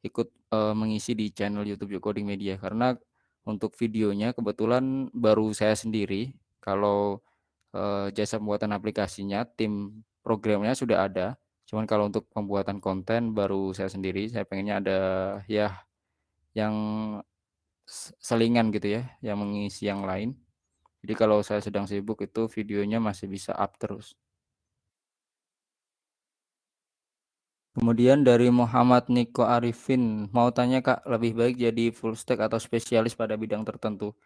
ikut, mengisi di channel YouTube Coding Media. Karena untuk videonya kebetulan baru saya sendiri, kalau, jasa pembuatan aplikasinya, tim programnya sudah ada, cuman kalau untuk pembuatan konten baru saya sendiri, saya pengennya ada ya yang selingan gitu ya, yang mengisi yang lain. Jadi kalau saya sedang sibuk itu videonya masih bisa up terus. Kemudian dari Muhammad Niko Arifin, mau tanya Kak, lebih baik jadi full stack atau spesialis pada bidang tertentu?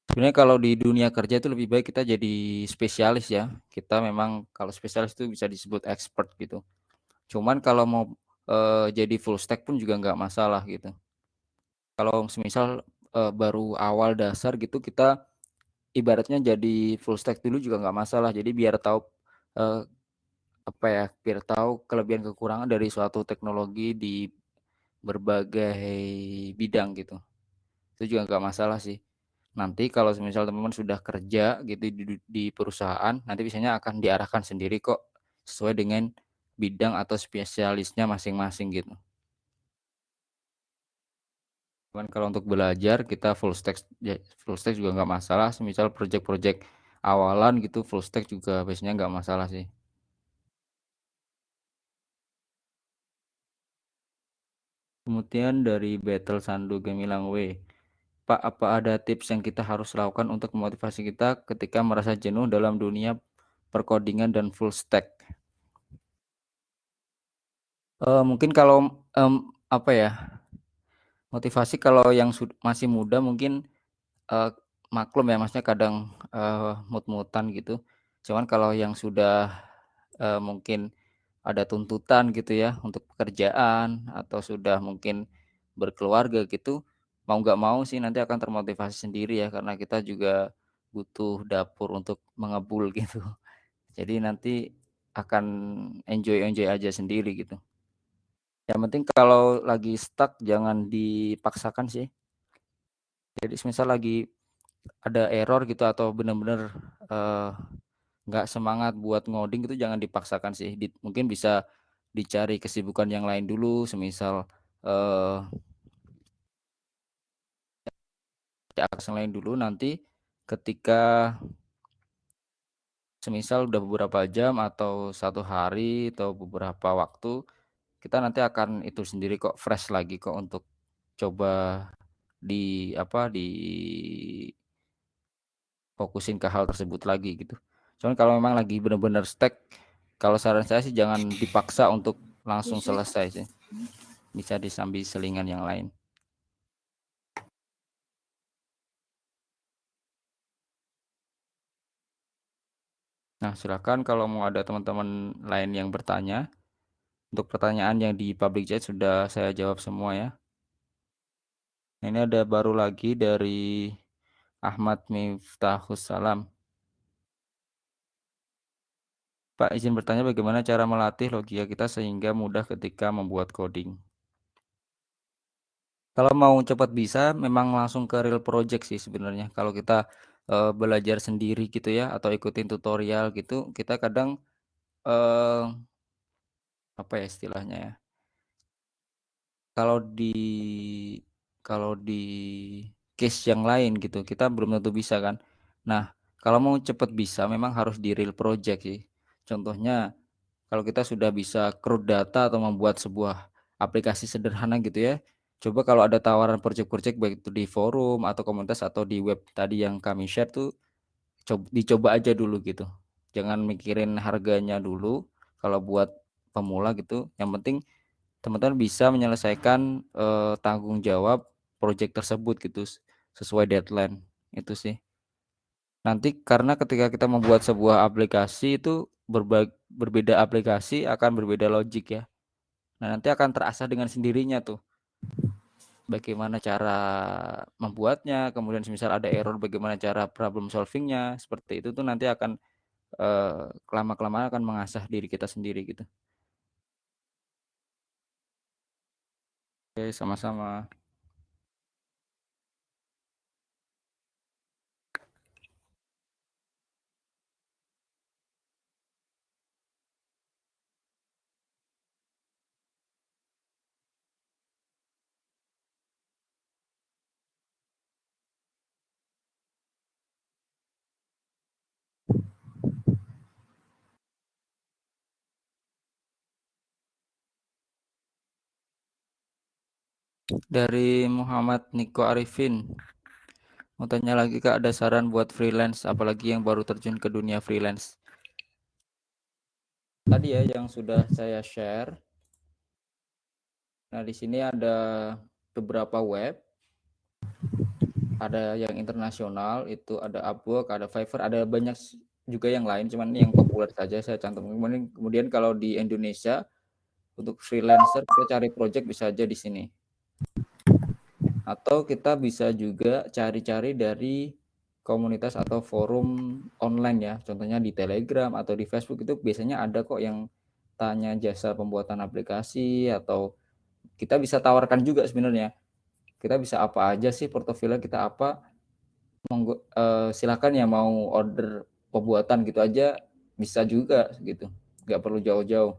Sebenarnya kalau di dunia kerja itu lebih baik kita jadi spesialis ya. Kita memang kalau spesialis itu bisa disebut expert gitu. Cuman kalau mau, jadi full stack pun juga nggak masalah gitu. Kalau semisal, baru awal dasar gitu kita ibaratnya jadi full stack dulu juga nggak masalah. Jadi biar tahu, eee, apa ya, biar tahu kelebihan kekurangan dari suatu teknologi di berbagai bidang gitu. Itu juga nggak masalah sih. Nanti kalau semisal teman-teman sudah kerja gitu di perusahaan, nanti biasanya akan diarahkan sendiri kok, sesuai dengan bidang atau spesialisnya masing-masing gitu. Cuman kalau untuk belajar kita full stack juga nggak masalah, semisal project-project awalan gitu full stack juga biasanya nggak masalah sih. Kemudian dari Battle Sandu Gemilang W, Pak, apa ada tips yang kita harus lakukan untuk memotivasi kita ketika merasa jenuh dalam dunia perkodingan dan full stack? Mungkin kalau, apa ya, motivasi kalau yang masih muda mungkin, eee, maklum ya, Masnya kadang, mut-mutan gitu. Cuman kalau yang sudah, mungkin ada tuntutan gitu ya untuk pekerjaan atau sudah mungkin berkeluarga gitu, mau nggak mau sih nanti akan termotivasi sendiri ya, karena kita juga butuh dapur untuk mengebul gitu. Jadi nanti akan enjoy aja sendiri gitu. Yang penting kalau lagi stuck jangan dipaksakan sih. Jadi semisal lagi ada error gitu atau bener-bener, nggak semangat buat ngoding itu jangan dipaksakan sih. Mungkin bisa dicari kesibukan yang lain dulu, semisal, eee, cari akses yang lain dulu, nanti ketika semisal udah beberapa jam atau 1 hari atau beberapa waktu, kita nanti akan itu sendiri kok, fresh lagi kok untuk coba difokusin ke hal tersebut lagi gitu. Cuman kalau memang lagi bener-bener stuck, kalau saran saya sih jangan dipaksa untuk langsung selesai sih, bisa disambi selingan yang lain. Nah, silakan kalau mau ada teman-teman lain yang bertanya. Untuk pertanyaan yang di public chat sudah saya jawab semua ya. Nah, ini ada baru lagi dari Ahmad Miftahus Salam. Pak, izin bertanya bagaimana cara melatih logika kita sehingga mudah ketika membuat coding. Kalau mau cepat bisa memang langsung ke real project sih sebenarnya. Kalau kita belajar sendiri gitu ya atau ikutin tutorial gitu, kita kadang eh, apa ya istilahnya ya? Kalau di kalau di case yang lain gitu, kita belum tentu bisa kan. Nah, kalau mau cepet bisa memang harus di real project sih. Contohnya, kalau kita sudah bisa crud data atau membuat sebuah aplikasi sederhana gitu ya, coba kalau ada tawaran project-project baik itu di forum atau komunitas atau di web tadi yang kami share tuh, dicoba aja dulu gitu. Jangan mikirin harganya dulu, kalau buat pemula gitu, yang penting teman-teman bisa menyelesaikan, tanggung jawab project tersebut gitu, sesuai deadline, itu sih. Nanti karena ketika kita membuat sebuah aplikasi itu berbeda aplikasi akan berbeda logic ya. Nah, nanti akan terasah dengan sendirinya tuh, bagaimana cara membuatnya, kemudian semisal ada error bagaimana cara problem solving-nya, seperti itu tuh nanti akan, kelamaan akan mengasah diri kita sendiri gitu. Oke, sama-sama. Dari Muhammad Niko Arifin. Mau tanya lagi Kak, ada saran buat freelance, apalagi yang baru terjun ke dunia freelance? Tadi ya yang sudah saya share. Nah, di sini ada beberapa web, ada yang internasional, itu ada Upwork, ada Fiverr, ada banyak juga yang lain, cuman ini yang populer saja saya cantumkan. Kemudian kalau di Indonesia, untuk freelancer kita cari project bisa aja di sini. Atau kita bisa juga cari-cari dari komunitas atau forum online ya, contohnya di Telegram atau di Facebook itu biasanya ada kok yang tanya jasa pembuatan aplikasi, atau kita bisa tawarkan juga sebenarnya. Kita bisa apa aja sih, portofolio kita apa, silakan ya mau order pembuatan gitu aja bisa juga gitu. Nggak perlu jauh-jauh.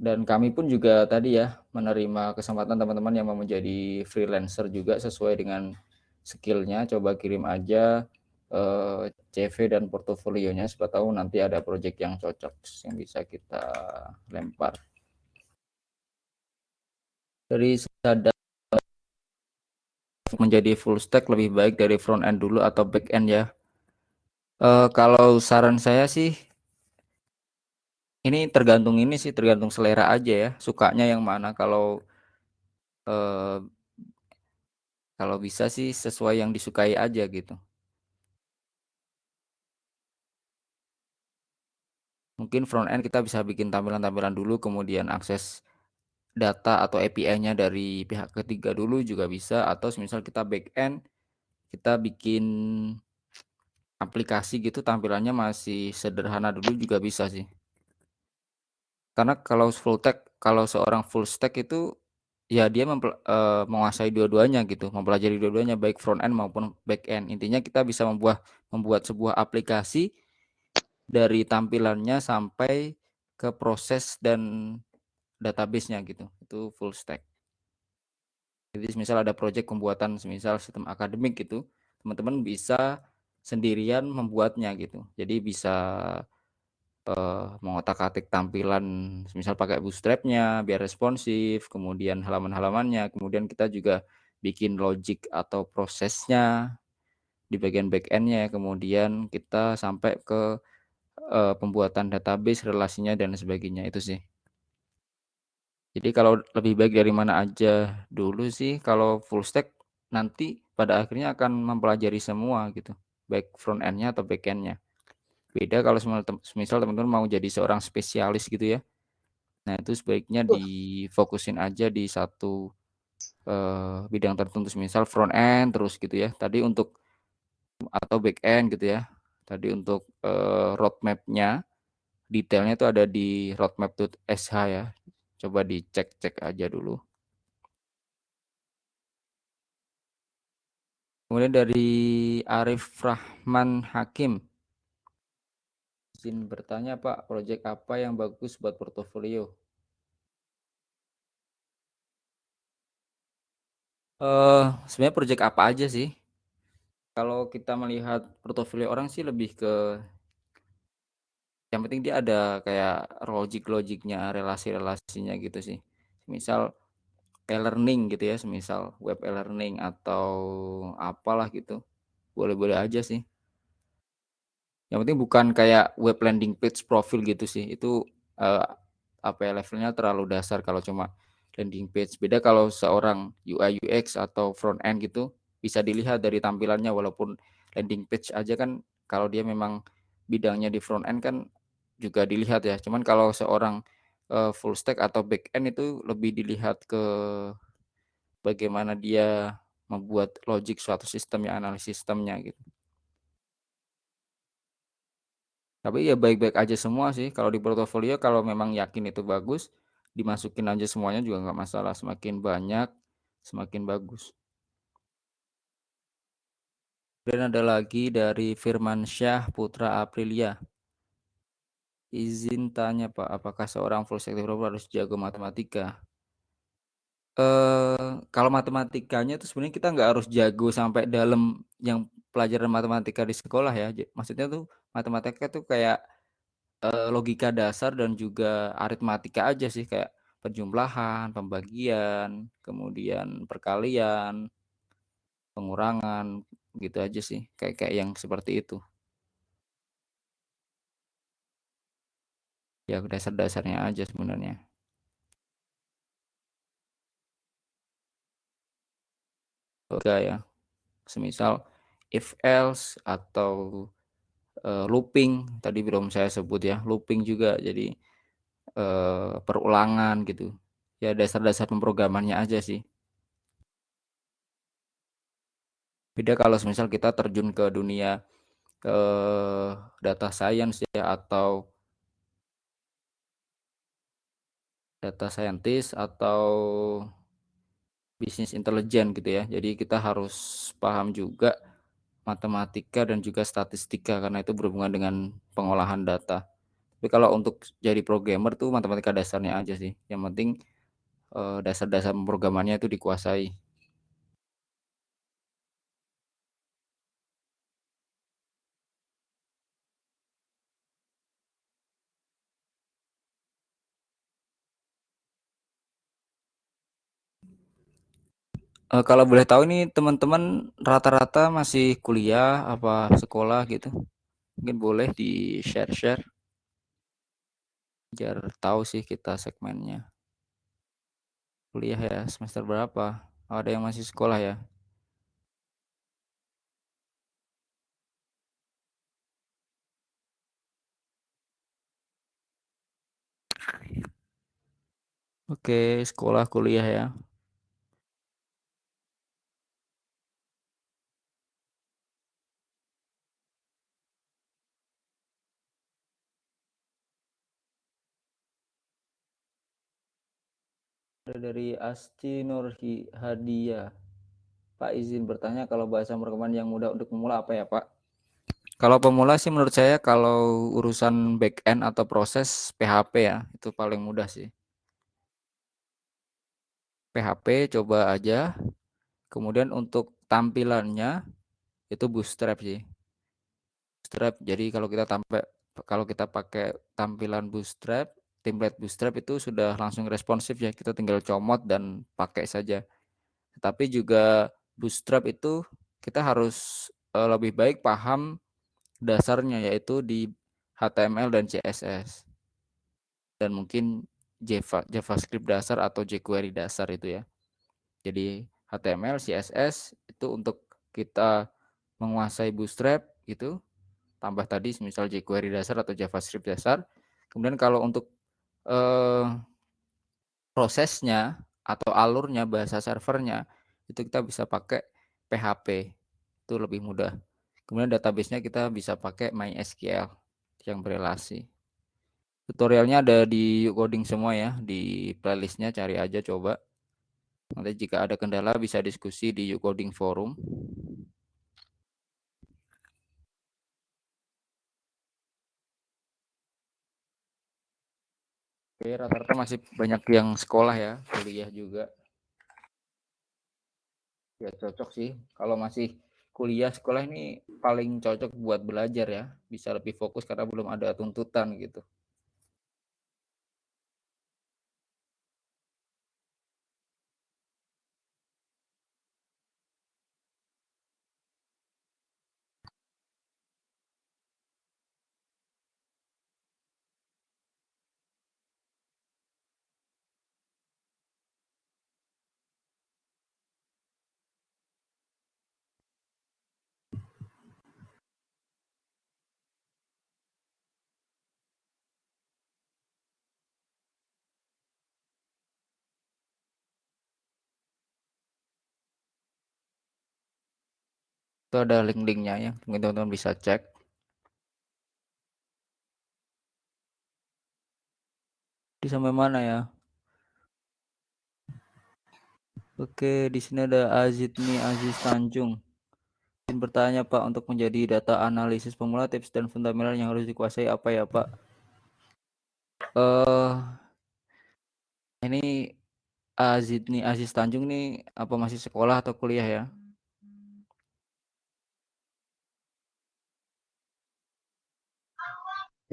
Dan kami pun juga tadi ya menerima kesempatan teman-teman yang mau menjadi freelancer juga sesuai dengan skillnya. Coba kirim aja CV dan portofolionya, siapa tahu nanti ada project yang cocok yang bisa kita lempar. Dari sadar menjadi full stack lebih baik dari front end dulu atau back end ya. Kalau saran saya sih ini tergantung ini sih, tergantung selera aja ya, sukanya yang mana. Eh, Kalau bisa sih sesuai yang disukai aja gitu. Mungkin front end kita bisa bikin tampilan-tampilan dulu, kemudian akses data atau API-nya dari pihak ketiga dulu juga bisa, atau misal kita back end, kita bikin aplikasi gitu tampilannya masih sederhana dulu juga bisa sih. Karena kalau seorang full stack itu, ya dia menguasai dua-duanya gitu, mempelajari dua-duanya baik front end maupun back end. Intinya kita bisa membuat sebuah aplikasi dari tampilannya sampai ke proses dan database-nya gitu, itu full stack. Jadi semisal ada project pembuatan semisal sistem akademik gitu, teman-teman bisa sendirian membuatnya gitu. Jadi bisa mengotak-atik tampilan semisal pakai Bootstrap-nya biar responsif, kemudian halaman-halamannya, kemudian kita juga bikin logic atau prosesnya di bagian back end-nya, kemudian kita sampai ke, pembuatan database, relasinya dan sebagainya, itu sih. Jadi kalau lebih baik dari mana aja dulu sih, kalau full stack nanti pada akhirnya akan mempelajari semua gitu, baik front end-nya atau back end-nya. Beda kalau semisal teman-teman mau jadi seorang spesialis gitu ya. Nah, itu sebaiknya Wah, difokusin aja di satu, bidang tertentu, misal front end terus gitu ya. Tadi untuk atau back end gitu ya. Tadi untuk, roadmap-nya, detailnya itu ada di roadmap.sh ya. Coba dicek-cek aja dulu. Kemudian dari Arif Rahman Hakim, izin bertanya Pak, proyek apa yang bagus buat portofolio? Sebenarnya proyek apa aja sih? Kalau kita melihat portofolio orang sih lebih ke yang penting dia ada kayak logic-logicnya, relasi-relasinya gitu sih. Misal e-learning gitu ya, semisal web e-learning atau apalah gitu, boleh-boleh aja sih. Yang penting bukan kayak web landing page profil gitu sih, itu, eee, apa ya, levelnya terlalu dasar kalau cuma landing page. Beda kalau seorang UI UX atau front end gitu, bisa dilihat dari tampilannya walaupun landing page aja kan kalau dia memang bidangnya di front end kan juga dilihat ya. Cuman kalau seorang, full stack atau back end itu lebih dilihat ke bagaimana dia membuat logic suatu sistem ya, analisis sistemnya gitu. Tapi ya baik-baik aja semua sih, kalau di portofolio kalau memang yakin itu bagus, dimasukin aja semuanya juga nggak masalah, semakin banyak, semakin bagus. Dan ada lagi dari Firmansyah Putra Aprilia, izin tanya Pak, apakah seorang full stack developer harus jago matematika? Kalau matematikanya tuh sebenarnya kita nggak harus jago sampai dalam yang pelajaran matematika di sekolah ya, maksudnya tuh matematika tuh kayak logika dasar dan juga aritmatika aja sih, kayak penjumlahan, pembagian, kemudian perkalian, pengurangan, gitu aja sih, kayak kayak yang seperti itu. Ya dasar-dasarnya aja sebenarnya. Oke ya, semisal if else atau, looping, tadi belum saya sebut ya, looping juga jadi, perulangan gitu. Ya dasar-dasar pemrogramannya aja sih. Beda kalau semisal kita terjun ke dunia data science ya atau data scientist atau bisnis intelijen gitu ya. Jadi kita harus paham juga matematika dan juga statistika karena itu berhubungan dengan pengolahan data. Tapi kalau untuk jadi programmer tuh matematika dasarnya aja sih. Yang penting, dasar-dasar pemrogramannya itu dikuasai. Kalau boleh tahu nih teman-teman rata-rata masih kuliah apa sekolah gitu? Mungkin boleh di-share-share biar tahu sih kita segmennya. Kuliah ya, semester berapa? Oh, ada yang masih sekolah ya? Oke, sekolah, kuliah ya. Dari Asti Hadia. Pak izin bertanya, kalau bahasa pemrograman yang mudah untuk pemula apa ya Pak? Kalau pemula sih menurut saya kalau urusan back end atau proses PHP ya, itu paling mudah sih. PHP coba aja. Kemudian untuk tampilannya itu Bootstrap sih. Bootstrap. Jadi kalau kita pakai tampilan Bootstrap, template Bootstrap itu sudah langsung responsif ya. Kita tinggal comot dan pakai saja. Tetapi juga Bootstrap itu kita harus lebih baik paham dasarnya, yaitu di HTML dan CSS, dan mungkin JavaScript dasar atau jQuery dasar itu ya. Jadi HTML, CSS itu untuk kita menguasai Bootstrap gitu, tambah tadi misal jQuery dasar atau JavaScript dasar. Kemudian kalau untuk eh, prosesnya atau alurnya, bahasa servernya, itu kita bisa pakai PHP, itu lebih mudah. Kemudian database-nya kita bisa pakai MySQL yang berelasi. Tutorialnya ada di Coding semua ya, di playlistnya cari aja coba. Nanti jika ada kendala bisa diskusi di Coding Forum. Oke, rata-rata masih banyak yang sekolah ya, kuliah juga. Ya cocok sih. Kalau masih kuliah, sekolah ini paling cocok buat belajar ya. Bisa lebih fokus karena belum ada tuntutan gitu. Itu ada link-linknya ya, mungkin teman-teman bisa cek. Di sampai mana ya? Oke, di sini ada Aziz Tanjung. Izin bertanya Pak, untuk menjadi data analisis pemula, tips dan fundamental yang harus dikuasai apa ya Pak? Ini Aziz Tanjung nih apa masih sekolah atau kuliah ya?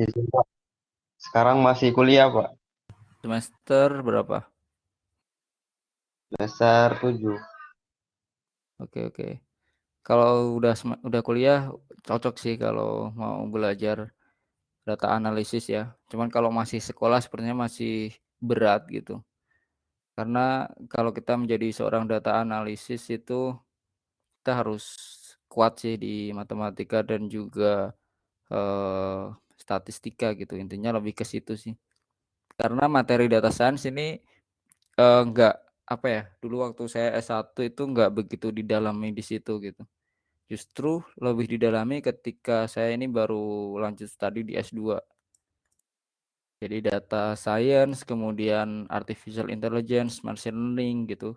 Itu Pak. Sekarang masih kuliah, Pak. Semester berapa? Semester 7. Oke, oke. Kalau udah kuliah cocok sih kalau mau belajar data analisis ya. Cuman kalau masih sekolah sepertinya masih berat gitu. Karena kalau kita menjadi seorang data analisis itu kita harus kuat sih di matematika dan juga eh, statistika gitu. Intinya lebih ke situ sih. Karena materi data science ini enggak apa ya, dulu waktu saya S1 itu enggak begitu didalami di situ gitu. Justru lebih didalami ketika saya ini baru lanjut studi di S2. Jadi data science, kemudian artificial intelligence, machine learning gitu.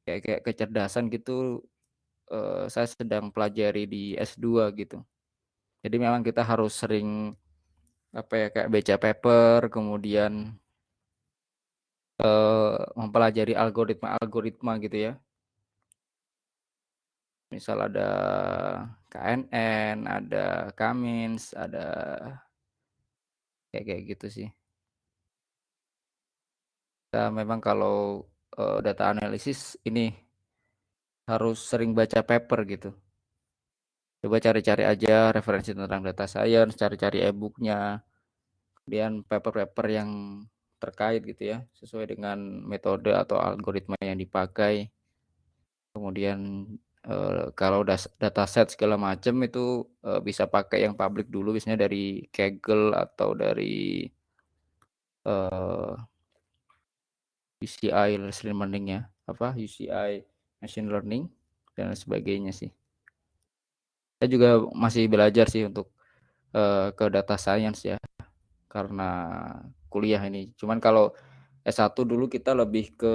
Kayak kecerdasan gitu saya sedang pelajari di S2 gitu. Jadi memang kita harus sering apa ya, kayak baca paper, kemudian mempelajari algoritma-algoritma gitu ya. Misal ada KNN, ada K-means, ada kayak gitu sih. Kita memang kalau data analisis ini harus sering baca paper gitu. Coba cari-cari aja referensi tentang data science, cari-cari e-booknya, kemudian paper-paper yang terkait gitu ya, sesuai dengan metode atau algoritma yang dipakai. Kemudian kalau dataset segala macam itu bisa pakai yang publik dulu, biasanya dari Kaggle atau dari eh, UCI machine learning ya, UCI machine learning dan sebagainya sih. Saya juga masih belajar sih untuk ke data science ya, karena kuliah ini. Cuman kalau S1 dulu kita lebih ke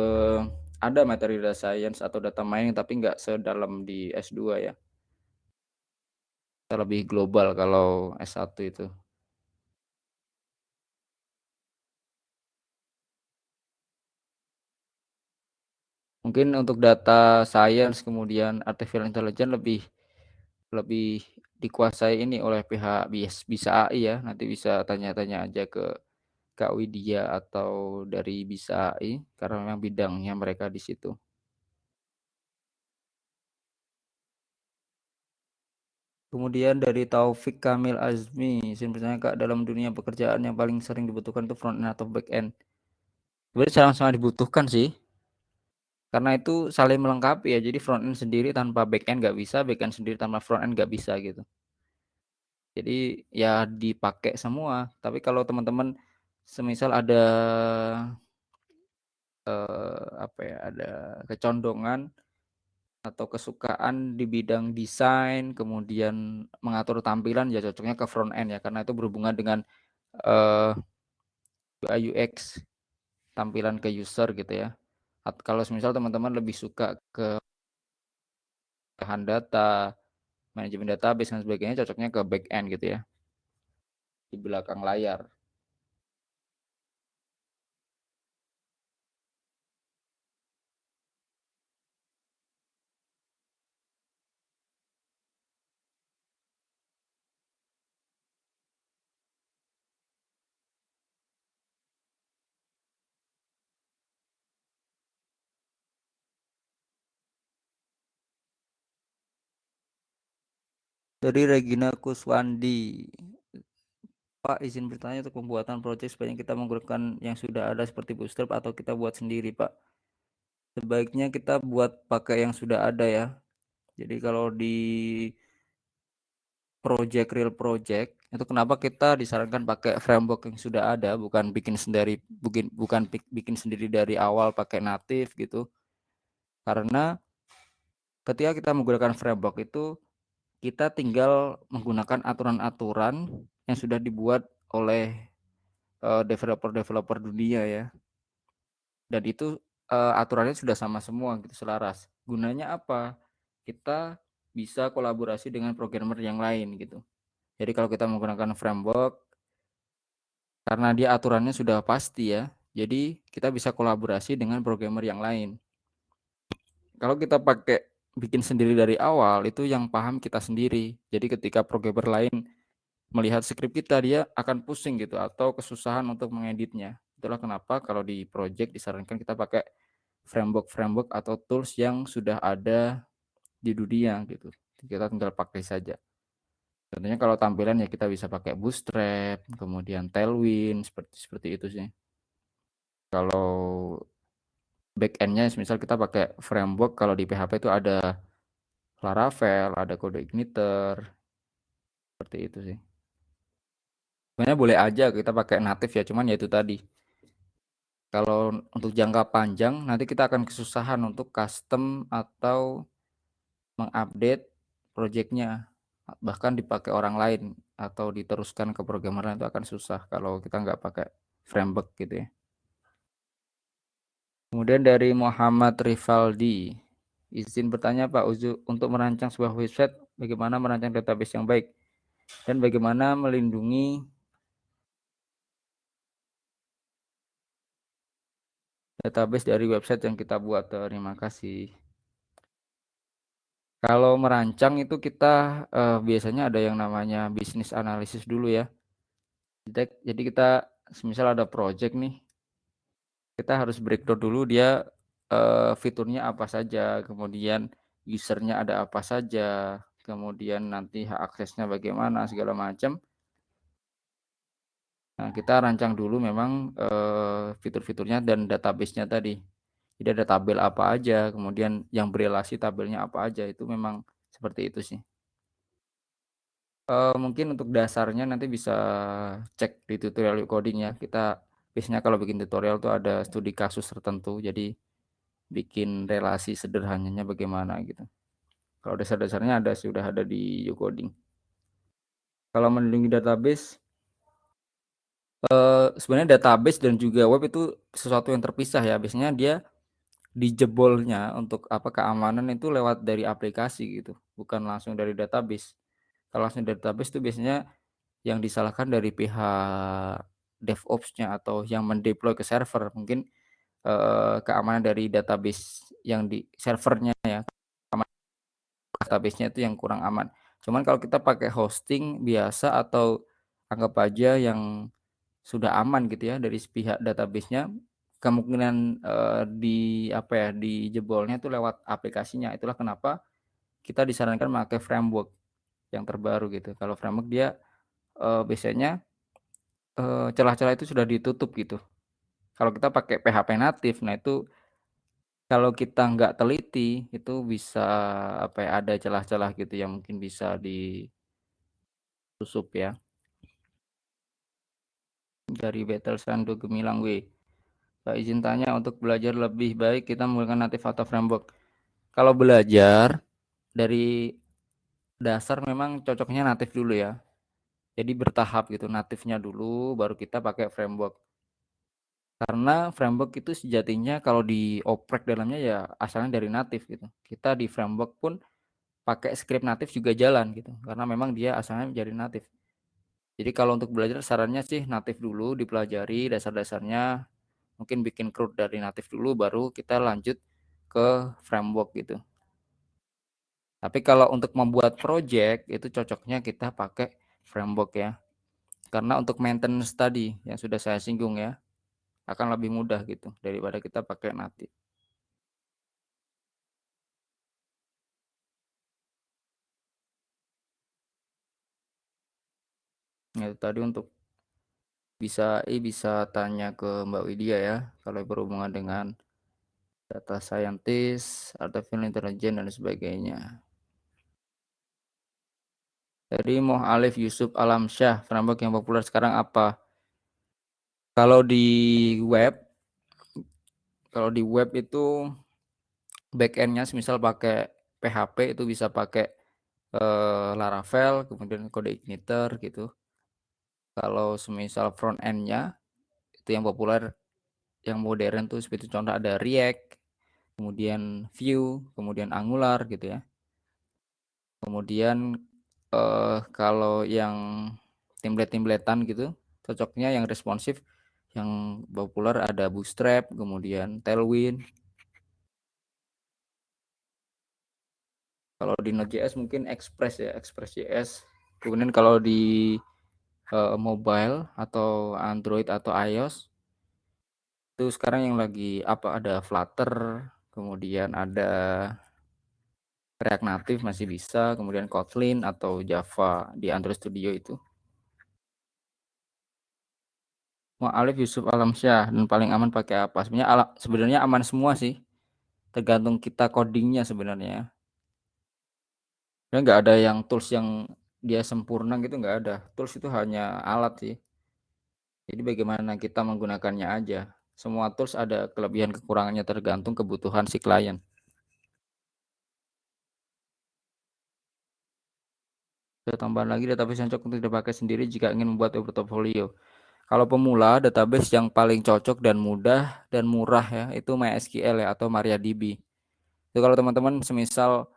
ada materi data science atau data mining tapi nggak sedalam di S2 ya. Kita lebih global kalau S1 itu. Mungkin untuk data science kemudian artificial intelligence lebih dikuasai ini oleh pihak bisa AI ya. Nanti bisa tanya-tanya aja ke Kak Widya atau dari bisa AI karena memang bidangnya mereka di situ. Kemudian dari Taufik Kamil Azmi, izin bertanya Kak, dalam dunia pekerjaan yang paling sering dibutuhkan itu front end atau back end? Sebenarnya sama-sama dibutuhkan sih, karena itu saling melengkapi ya. Jadi front end sendiri tanpa back end nggak bisa, back end sendiri tanpa front end nggak bisa gitu. Jadi ya dipakai semua. Tapi kalau teman-teman semisal ada apa ya, ada kecondongan atau kesukaan di bidang desain, kemudian mengatur tampilan ya cocoknya ke front end ya, karena itu berhubungan dengan UI UX, tampilan ke user gitu ya. Kalau misal teman-teman lebih suka ke bahan data, manajemen database dan sebagainya, cocoknya ke back end gitu ya, di belakang layar. Dari Regina Kuswandi, Pak izin bertanya untuk pembuatan project sebaiknya kita menggunakan yang sudah ada seperti Bootstrap atau kita buat sendiri Pak? Sebaiknya kita buat pakai yang sudah ada ya. Jadi kalau di real project itu kenapa kita disarankan pakai framework yang sudah ada, bukan bikin sendiri dari awal pakai native gitu. Karena ketika kita menggunakan framework itu kita tinggal menggunakan aturan-aturan yang sudah dibuat oleh developer-developer dunia ya. Dan itu aturannya sudah sama semua gitu, selaras. Gunanya apa? Kita bisa kolaborasi dengan programmer yang lain gitu. Jadi kalau kita menggunakan framework karena dia aturannya sudah pasti ya. Jadi kita bisa kolaborasi dengan programmer yang lain. Kalau kita pakai bikin sendiri dari awal itu yang paham kita sendiri. Jadi ketika programmer lain melihat skrip kita dia akan pusing gitu atau kesusahan untuk mengeditnya. Itulah kenapa kalau di project disarankan kita pakai framework atau tools yang sudah ada di dunia gitu. Kita tinggal pakai saja. Contohnya kalau tampilan ya kita bisa pakai Bootstrap, kemudian Tailwind seperti itu sih. Kalau back end-nya misal kita pakai framework, kalau di PHP itu ada Laravel, ada Code Igniter, seperti itu sih. Sebenarnya boleh aja kita pakai native ya, cuman ya itu tadi. Kalau untuk jangka panjang nanti kita akan kesusahan untuk custom atau mengupdate project-nya. Bahkan dipakai orang lain atau diteruskan ke programmer lain itu akan susah kalau kita nggak pakai framework gitu ya. Kemudian dari Muhammad Rivaldi, izin bertanya Pak Uzu, untuk merancang sebuah website, bagaimana merancang database yang baik dan bagaimana melindungi database dari website yang kita buat. Terima kasih. Kalau merancang itu kita biasanya ada yang namanya bisnis analisis dulu ya. Jadi kita misal ada project nih, kita harus breakdown dulu dia fiturnya apa saja, kemudian usernya ada apa saja, kemudian nanti hak aksesnya bagaimana segala macam. Nah, kita rancang dulu memang fitur-fiturnya dan database-nya tadi. Jadi ada tabel apa aja, kemudian yang berelasi tabelnya apa aja, itu memang seperti itu sih. Mungkin untuk dasarnya nanti bisa cek di tutorial coding ya. Kita biasanya kalau bikin tutorial tuh ada studi kasus tertentu, jadi bikin relasi sederhananya bagaimana gitu. Kalau dasar-dasarnya sudah ada di Ucoding. Kalau melindungi database, Sebenarnya database dan juga web itu sesuatu yang terpisah ya. Biasanya dia dijebolnya untuk keamanan itu lewat dari aplikasi gitu, bukan langsung dari database. Kalau langsung dari database itu biasanya yang disalahkan dari pihak DevOps-nya atau yang mendeploy ke server. Mungkin, keamanan dari database yang di servernya ya, database-nya itu yang kurang aman. Cuman kalau kita pakai hosting biasa atau anggap aja yang sudah aman gitu ya dari pihak database-nya, kemungkinan, dijebolnya itu lewat aplikasinya. Itulah kenapa kita disarankan memakai framework yang terbaru gitu. Kalau framework dia, biasanya, celah-celah itu sudah ditutup gitu. Kalau kita pakai PHP natif, nah itu kalau kita nggak teliti, itu bisa, ada celah-celah gitu yang mungkin bisa ditutup ya. Dari Battle Sandu Gemilang W. Pak izin tanya, untuk belajar lebih baik kita menggunakan natif atau framework? Kalau belajar dari dasar memang cocoknya natif dulu ya. Jadi bertahap gitu, natifnya dulu baru kita pakai framework. Karena framework itu sejatinya kalau dioprek dalamnya ya asalnya dari natif gitu. Kita di framework pun pakai script natif juga jalan gitu. Karena memang dia asalnya jadi natif. Jadi kalau untuk belajar sarannya sih natif dulu dipelajari dasar-dasarnya. Mungkin bikin CRUD dari natif dulu baru kita lanjut ke framework gitu. Tapi kalau untuk membuat project itu cocoknya kita pakai framework ya. Karena untuk maintenance tadi yang sudah saya singgung ya, akan lebih mudah gitu daripada kita pakai native. Itu tadi untuk bisa tanya ke Mbak Widya ya kalau berhubungan dengan data scientist, artificial intelligence dan sebagainya. Jadi Moh Alif Yusuf Alamsyah, framework yang populer sekarang apa? Kalau di web itu backend-nya misal pakai PHP itu bisa pakai Laravel, kemudian kode igniter gitu. Kalau semisal front end-nya itu yang populer, yang modern tuh seperti contoh ada React, kemudian Vue, kemudian Angular gitu ya. Kemudian kalau yang template-templetan gitu, cocoknya yang responsif, yang populer ada Bootstrap, kemudian Tailwind. Kalau di Node.js mungkin Express ya, Express.js. Kemudian kalau di mobile atau Android atau iOS itu sekarang yang lagi ada Flutter, kemudian ada React Native masih bisa, kemudian Kotlin atau Java di Android Studio itu. Alif Yusuf Alamsyah, dan paling aman pakai apa? Sebenarnya aman semua sih, tergantung kita codingnya sebenarnya. Ya nggak ada yang tools yang dia sempurna gitu, nggak ada. Tools itu hanya alat sih. Jadi bagaimana kita menggunakannya aja. Semua tools ada kelebihan kekurangannya tergantung kebutuhan si klien. Saya tambahan lagi, database yang cocok untuk dipakai sendiri jika ingin membuat portfolio. Kalau pemula, database yang paling cocok dan mudah dan murah ya itu MySQL ya atau MariaDB. Itu kalau teman-teman semisal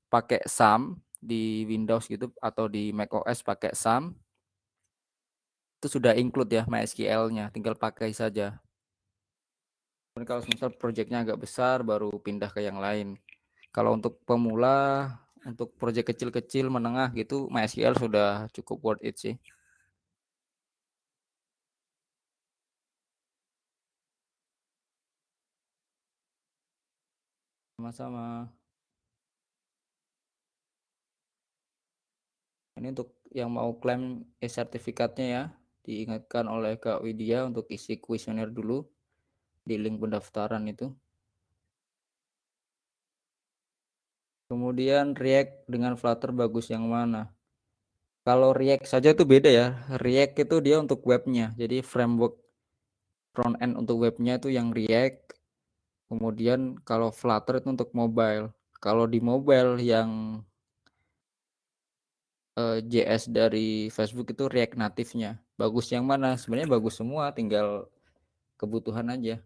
pakai SAM di Windows gitu atau di macOS pakai SAM, itu sudah include ya MySQL-nya, tinggal pakai saja. Dan kalau misal projectnya agak besar baru pindah ke yang lain. Kalau untuk pemula, untuk project kecil-kecil menengah gitu MySQL sudah cukup worth it sih. Sama-sama. Ini untuk yang mau klaim sertifikatnya ya, diingatkan oleh Kak Widya untuk isi kuesioner dulu di link pendaftaran itu. Kemudian React dengan Flutter bagus yang mana? Kalau React saja itu beda ya. React itu dia untuk webnya. Jadi framework front end untuk webnya itu yang React. Kemudian kalau Flutter itu untuk mobile. Kalau di mobile yang JS dari Facebook itu React native-nya. Bagus yang mana? Sebenarnya bagus semua, tinggal kebutuhan aja.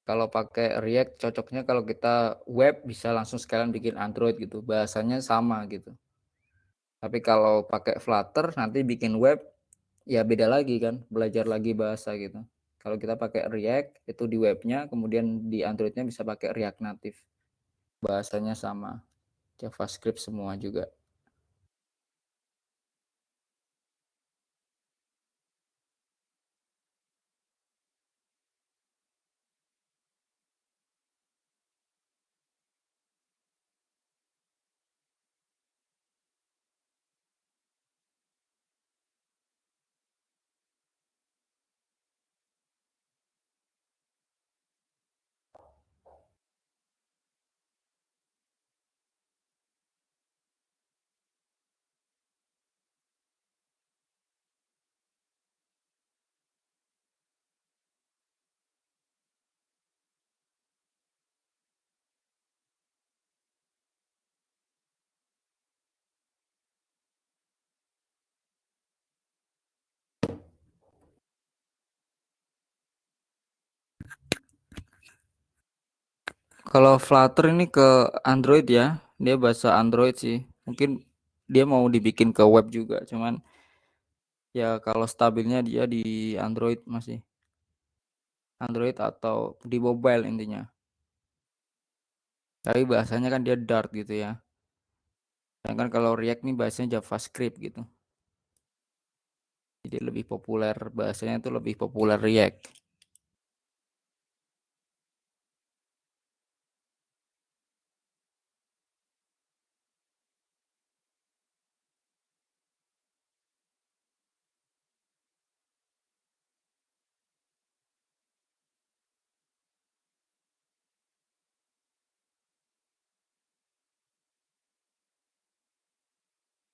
Kalau pakai React cocoknya kalau kita web bisa langsung sekalian bikin Android gitu, bahasanya sama gitu. Tapi kalau pakai Flutter nanti bikin web ya beda lagi kan, belajar lagi bahasa gitu. Kalau kita pakai React itu di webnya, kemudian di Androidnya bisa pakai React Native, bahasanya sama, JavaScript semua juga. Kalau Flutter ini ke Android ya, dia bahasa Android sih. Mungkin dia mau dibikin ke web juga, cuman ya kalau stabilnya dia di Android masih. Android atau di mobile intinya. Tapi bahasanya kan dia Dart gitu ya. Sedangkan kalau React nih bahasanya JavaScript gitu. Jadi lebih populer, bahasanya itu lebih populer React.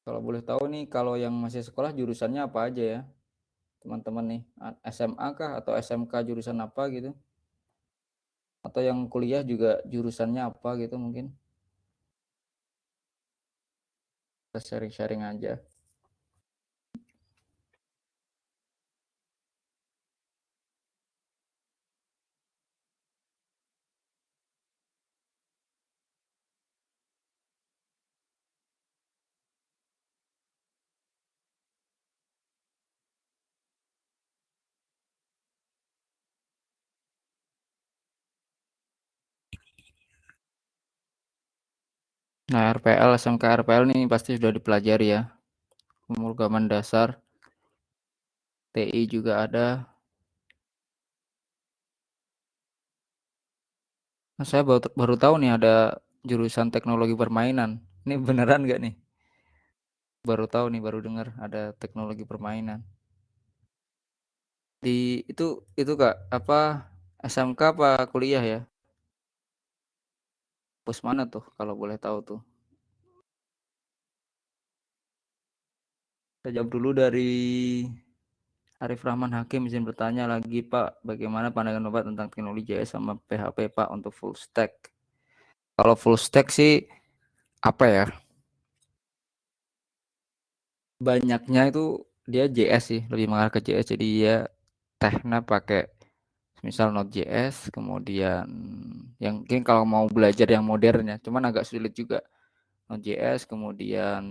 Kalau boleh tahu nih, kalau yang masih sekolah jurusannya apa aja ya, teman-teman nih? SMA kah atau SMK jurusan apa gitu? Atau yang kuliah juga jurusannya apa gitu mungkin? Kita sharing-sharing aja. Nah, RPL, SMK RPL nih pasti sudah dipelajari ya. Pemrograman dasar, TI juga ada. Nah, saya baru tahu nih ada jurusan teknologi permainan. Ini beneran nggak nih? Baru tahu nih, baru dengar ada teknologi permainan. Di itu Kak, apa SMK apa kuliah ya? Pos mana tuh kalau boleh tahu tuh? Saya jawab dulu dari Arif Rahman Hakim, izin bertanya lagi Pak, bagaimana pandangan Bapak tentang teknologi JS sama PHP Pak untuk full stack? Kalau full stack sih apa ya? Banyaknya itu dia JS sih, lebih mengarah ke JS. Jadi dia tekna pakai misal Node.js, kemudian yang mungkin kalau mau belajar yang modern ya, cuman agak sulit juga. Node.js, kemudian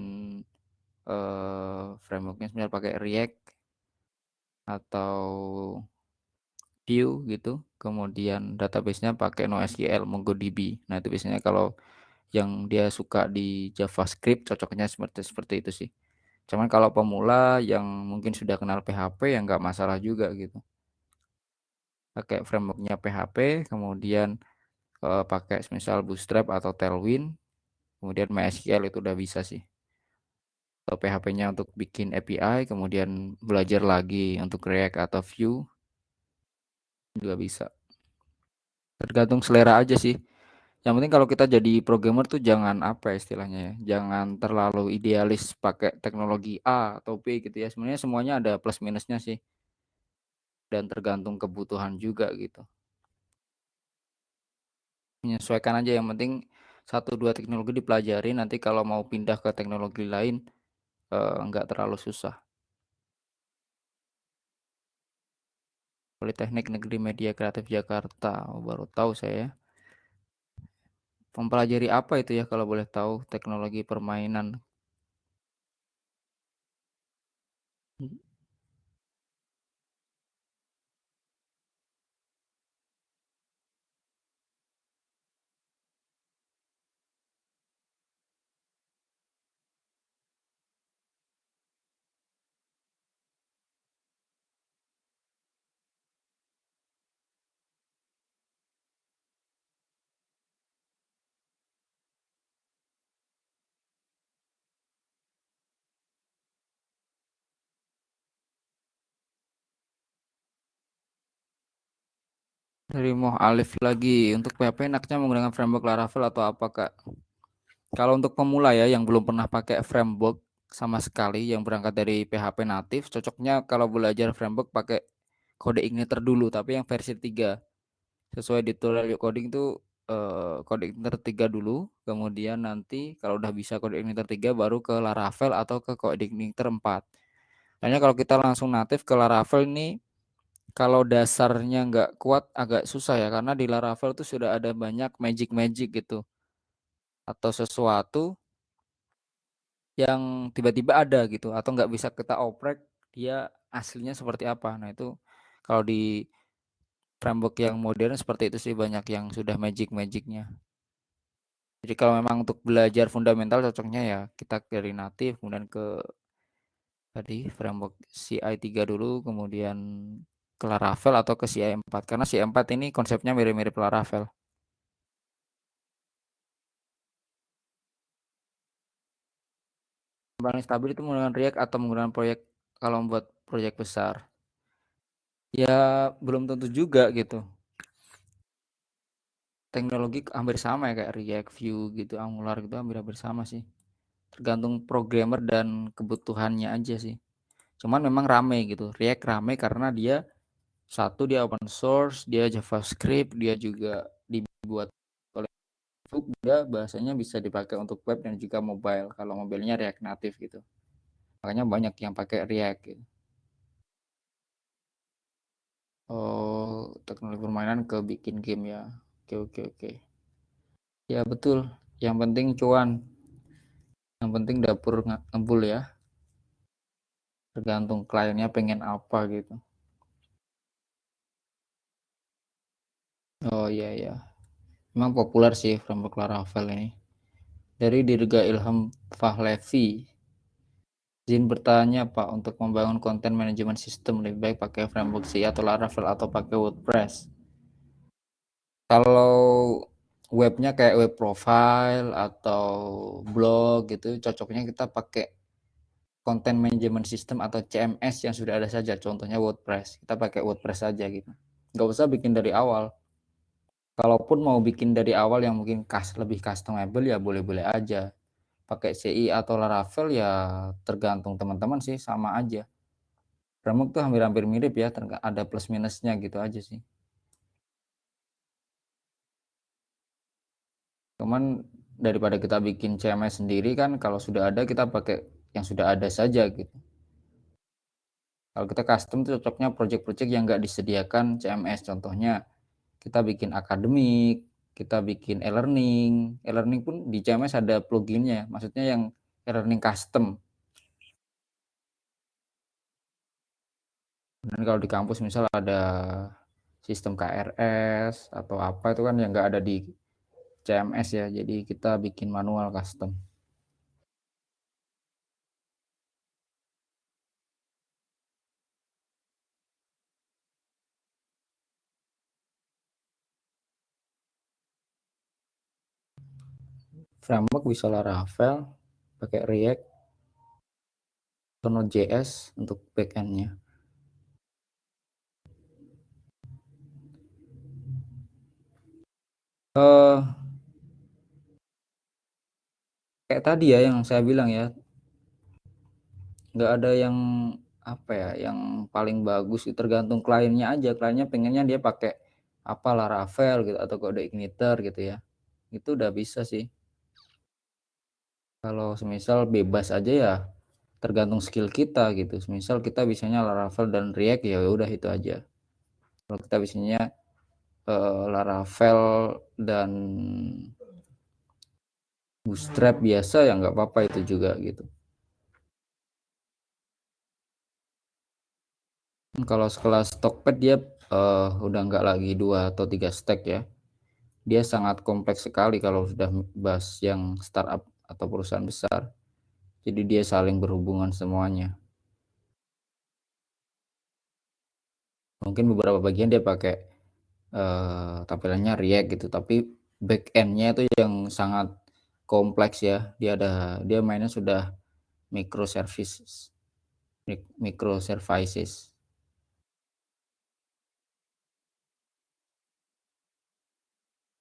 frameworknya sebenarnya pakai React atau Vue gitu. Kemudian database-nya pakai NoSQL, MongoDB. Nah, itu biasanya kalau yang dia suka di JavaScript cocoknya seperti seperti itu sih. Cuman kalau pemula yang mungkin sudah kenal PHP ya nggak masalah juga gitu. Pakai frameworknya PHP, kemudian pakai misal Bootstrap atau Tailwind, kemudian MySQL itu udah bisa sih. Atau PHP-nya untuk bikin API, kemudian belajar lagi untuk React atau Vue juga bisa. Tergantung selera aja sih. Yang penting kalau kita jadi programmer tuh jangan apa ya istilahnya ya, jangan terlalu idealis pakai teknologi A atau B gitu ya. Sebenarnya semuanya ada plus minusnya sih dan tergantung kebutuhan juga gitu. Menyesuaikan aja, yang penting satu dua teknologi dipelajari, nanti kalau mau pindah ke teknologi lain nggak terlalu susah. Politeknik Negeri Media Kreatif Jakarta, oh, baru tahu saya. Mempelajari apa itu ya kalau boleh tahu? Teknologi permainan. Dari Moh Alif lagi, untuk PHP enaknya menggunakan framework Laravel atau apa Kak? Kalau untuk pemula ya yang belum pernah pakai framework sama sekali, yang berangkat dari PHP natif, cocoknya kalau belajar framework pakai Code Igniter dulu, tapi yang versi 3. Sesuai di tutorial coding itu Code Igniter 3 dulu, kemudian nanti kalau udah bisa Code Igniter 3 baru ke Laravel atau ke Code Igniter 4. Soalnya kalau kita langsung natif ke Laravel ini, kalau dasarnya nggak kuat agak susah ya, karena di Laravel tuh sudah ada banyak magic gitu, atau sesuatu yang tiba-tiba ada gitu, atau nggak bisa kita oprek dia aslinya seperti apa. Nah itu kalau di framework yang modern seperti itu sih, banyak yang sudah magicnya. Jadi kalau memang untuk belajar fundamental cocoknya ya kita dari natif, kemudian ke tadi framework CI3 dulu, kemudian ke Laravel atau ke CI4, karena CI4 ini konsepnya mirip-mirip Laravel. Paling stabil itu menggunakan React atau menggunakan proyek kalau membuat proyek besar. Ya belum tentu juga gitu. Teknologi hampir sama ya kayak React, Vue gitu, Angular gitu hampir sama sih. Tergantung programmer dan kebutuhannya aja sih. Cuman memang rame gitu. React rame karena dia satu, dia open source, dia JavaScript, dia juga dibuat oleh Facebook, dia bahasanya bisa dipakai untuk web dan juga mobile. Kalau mobilenya React Native gitu. Makanya banyak yang pakai React gitu. Oh, teknologi permainan ke bikin game ya. Oke. Ya betul. Yang penting cuan. Yang penting dapur ngebul ya. Tergantung kliennya pengen apa gitu. Oh iya. Memang populer sih framework Laravel ini. Dari Dirga Ilham Fahlevi. Izin bertanya Pak, untuk membangun konten manajemen sistem lebih baik pakai framework C atau Laravel atau pakai WordPress? Kalau webnya kayak web profile atau blog gitu, cocoknya kita pakai konten manajemen sistem atau CMS yang sudah ada saja. Contohnya WordPress. Kita pakai WordPress saja gitu. Nggak usah bikin dari awal. Kalaupun mau bikin dari awal yang mungkin lebih customable ya boleh-boleh aja. Pakai CI atau Laravel ya tergantung teman-teman sih, sama aja. Framework tuh hampir-hampir mirip ya, ada plus minusnya gitu aja sih. Cuman daripada kita bikin CMS sendiri kan, kalau sudah ada kita pakai yang sudah ada saja gitu. Kalau kita custom tuh cocoknya project-project yang nggak disediakan CMS. Contohnya kita bikin akademik, kita bikin e-learning. E-learning pun di CMS ada pluginnya, maksudnya yang e-learning custom. Dan kalau di kampus misal ada sistem KRS atau apa itu kan yang nggak ada di CMS ya, jadi kita bikin manual custom. Framework bisa Laravel, pakai React atau Node.js untuk backend-nya. Kayak tadi ya yang saya bilang ya, nggak ada yang apa ya, yang paling bagus, tergantung kliennya aja. Kliennya pengennya dia pakai apa, Laravel gitu atau Code Igniter gitu ya, itu udah bisa sih. Kalau semisal bebas aja ya tergantung skill kita gitu. Misal kita bisanya Laravel dan React, ya udah itu aja. Kalau kita bisanya Laravel dan Bootstrap biasa, ya nggak apa-apa itu juga gitu. Kalau sekelas Stockpad dia udah nggak lagi 2 atau 3 stack ya. Dia sangat kompleks sekali kalau sudah bahas yang startup atau perusahaan besar. Jadi dia saling berhubungan semuanya. Mungkin beberapa bagian dia pakai tampilannya React gitu, tapi back end-nya itu yang sangat kompleks ya. Dia mainnya sudah microservices. Microservices.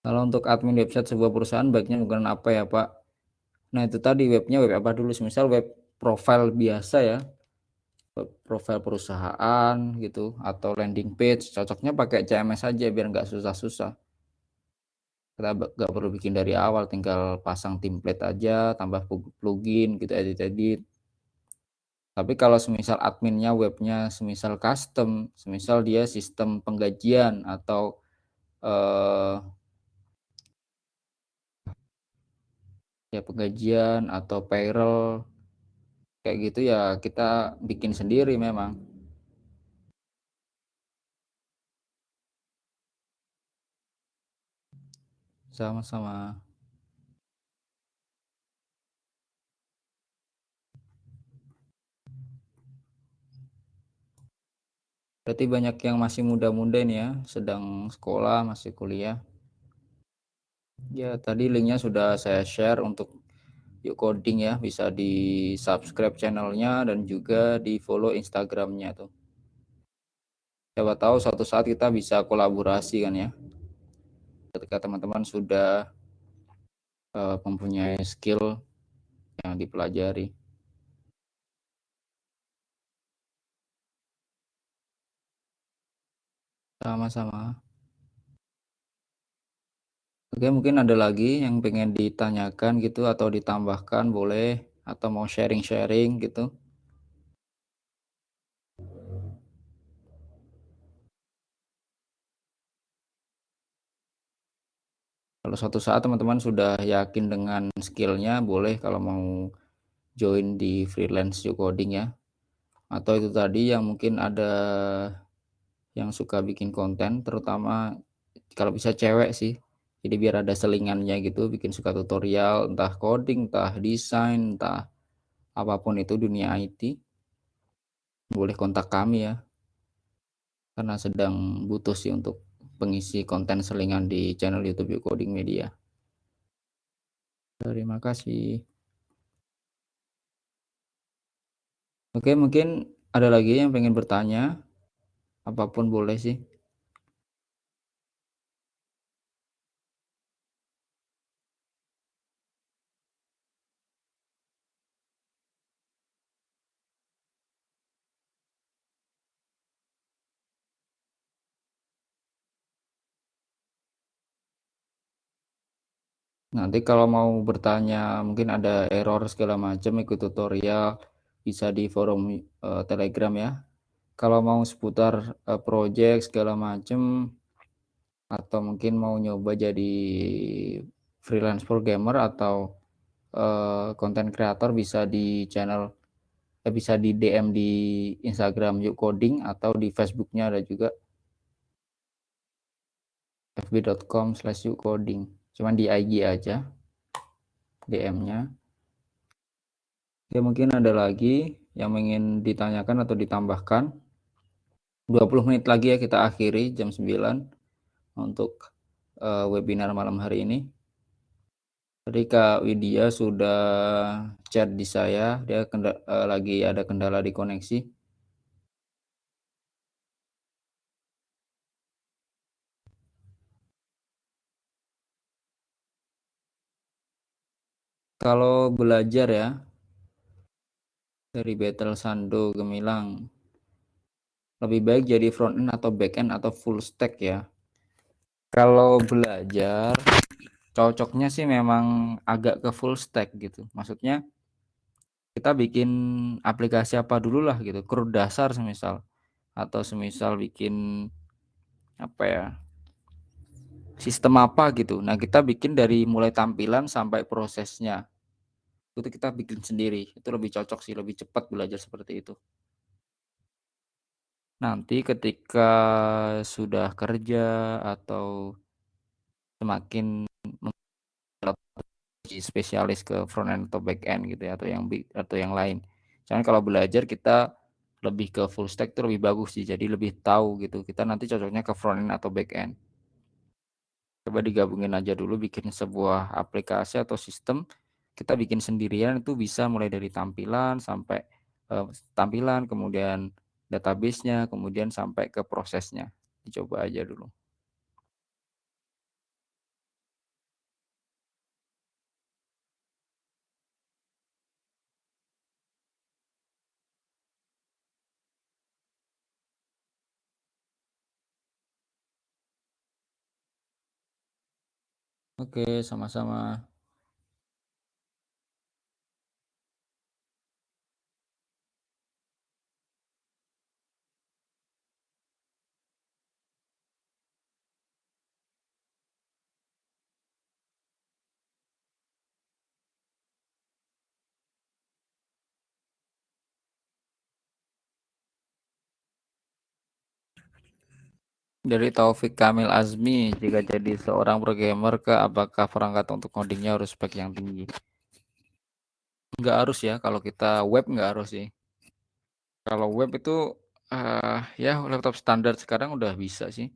Kalau untuk admin website sebuah perusahaan baiknya menggunakan apa ya, Pak? Nah, itu tadi webnya web apa dulu? Misal web profile biasa ya, web profile perusahaan gitu, atau landing page. Cocoknya pakai CMS aja biar nggak susah-susah. Kita nggak perlu bikin dari awal, tinggal pasang template aja, tambah plugin gitu, edit-edit. Tapi kalau semisal adminnya webnya semisal custom, semisal dia sistem penggajian atau ya penggajian atau payroll kayak gitu, ya kita bikin sendiri memang. Sama-sama. Berarti banyak yang masih muda-muda nih ya, sedang sekolah, masih kuliah. Ya, tadi linknya sudah saya share untuk Yuk Coding ya, bisa di subscribe channelnya dan juga di follow Instagramnya tuh. Siapa tahu suatu saat kita bisa kolaborasi kan ya, ketika teman-teman sudah mempunyai skill yang dipelajari. Sama-sama. Oke, mungkin ada lagi yang pengen ditanyakan gitu atau ditambahkan, boleh, atau mau sharing-sharing gitu. Kalau suatu saat teman-teman sudah yakin dengan skillnya, boleh kalau mau join di freelance Yuk Coding ya. Atau itu tadi yang mungkin ada yang suka bikin konten, terutama kalau bisa cewek sih. Jadi biar ada selingannya gitu, bikin suka tutorial, entah coding, entah desain, entah apapun itu dunia IT. Boleh kontak kami ya, karena sedang butuh sih untuk pengisi konten selingan di channel YouTube Yuk Coding Media. Terima kasih. Oke, mungkin ada lagi yang pengen bertanya, apapun boleh sih. Nanti kalau mau bertanya, mungkin ada error segala macam, ikut tutorial, bisa di forum Telegram ya. Kalau mau seputar project segala macam, atau mungkin mau nyoba jadi freelance programmer atau content creator, bisa di channel, bisa di DM di Instagram Yuk Coding atau di Facebooknya ada juga, fb.com/yukcoding. Cuman di IG aja DM-nya. Ya, mungkin ada lagi yang ingin ditanyakan atau ditambahkan. 20 menit lagi ya kita akhiri jam 9 untuk webinar malam hari ini. Tadi Kak Widya sudah chat di saya, dia lagi ada kendala di koneksi. Kalau belajar ya, dari Battle Sando Gemilang, lebih baik jadi front end atau back end atau full stack ya. Kalau belajar, cocoknya sih memang agak ke full stack gitu. Maksudnya kita bikin aplikasi apa dulu lah gitu, CRUD dasar semisal, atau semisal bikin apa ya, sistem apa gitu. Nah, kita bikin dari mulai tampilan sampai prosesnya. Itu kita bikin sendiri. Itu lebih cocok sih, lebih cepat belajar seperti itu. Nanti ketika sudah kerja atau semakin spesialis ke front end atau back end gitu ya, atau yang lain. Jangan kalau belajar kita lebih ke full stack itu lebih bagus sih. Jadi lebih tahu gitu. Kita nanti cocoknya ke front end atau back end. Coba digabungin aja dulu bikin sebuah aplikasi atau sistem. Kita bikin sendirian itu bisa mulai dari tampilan sampai tampilan, kemudian database-nya, kemudian sampai ke prosesnya. Dicoba aja dulu. Oke, sama-sama. Dari Taufik Kamil Azmi, jika jadi seorang programmer apakah perangkat untuk codingnya harus spek yang tinggi? Nggak harus ya, kalau kita web nggak harus sih. Kalau web itu ya laptop standar sekarang udah bisa sih.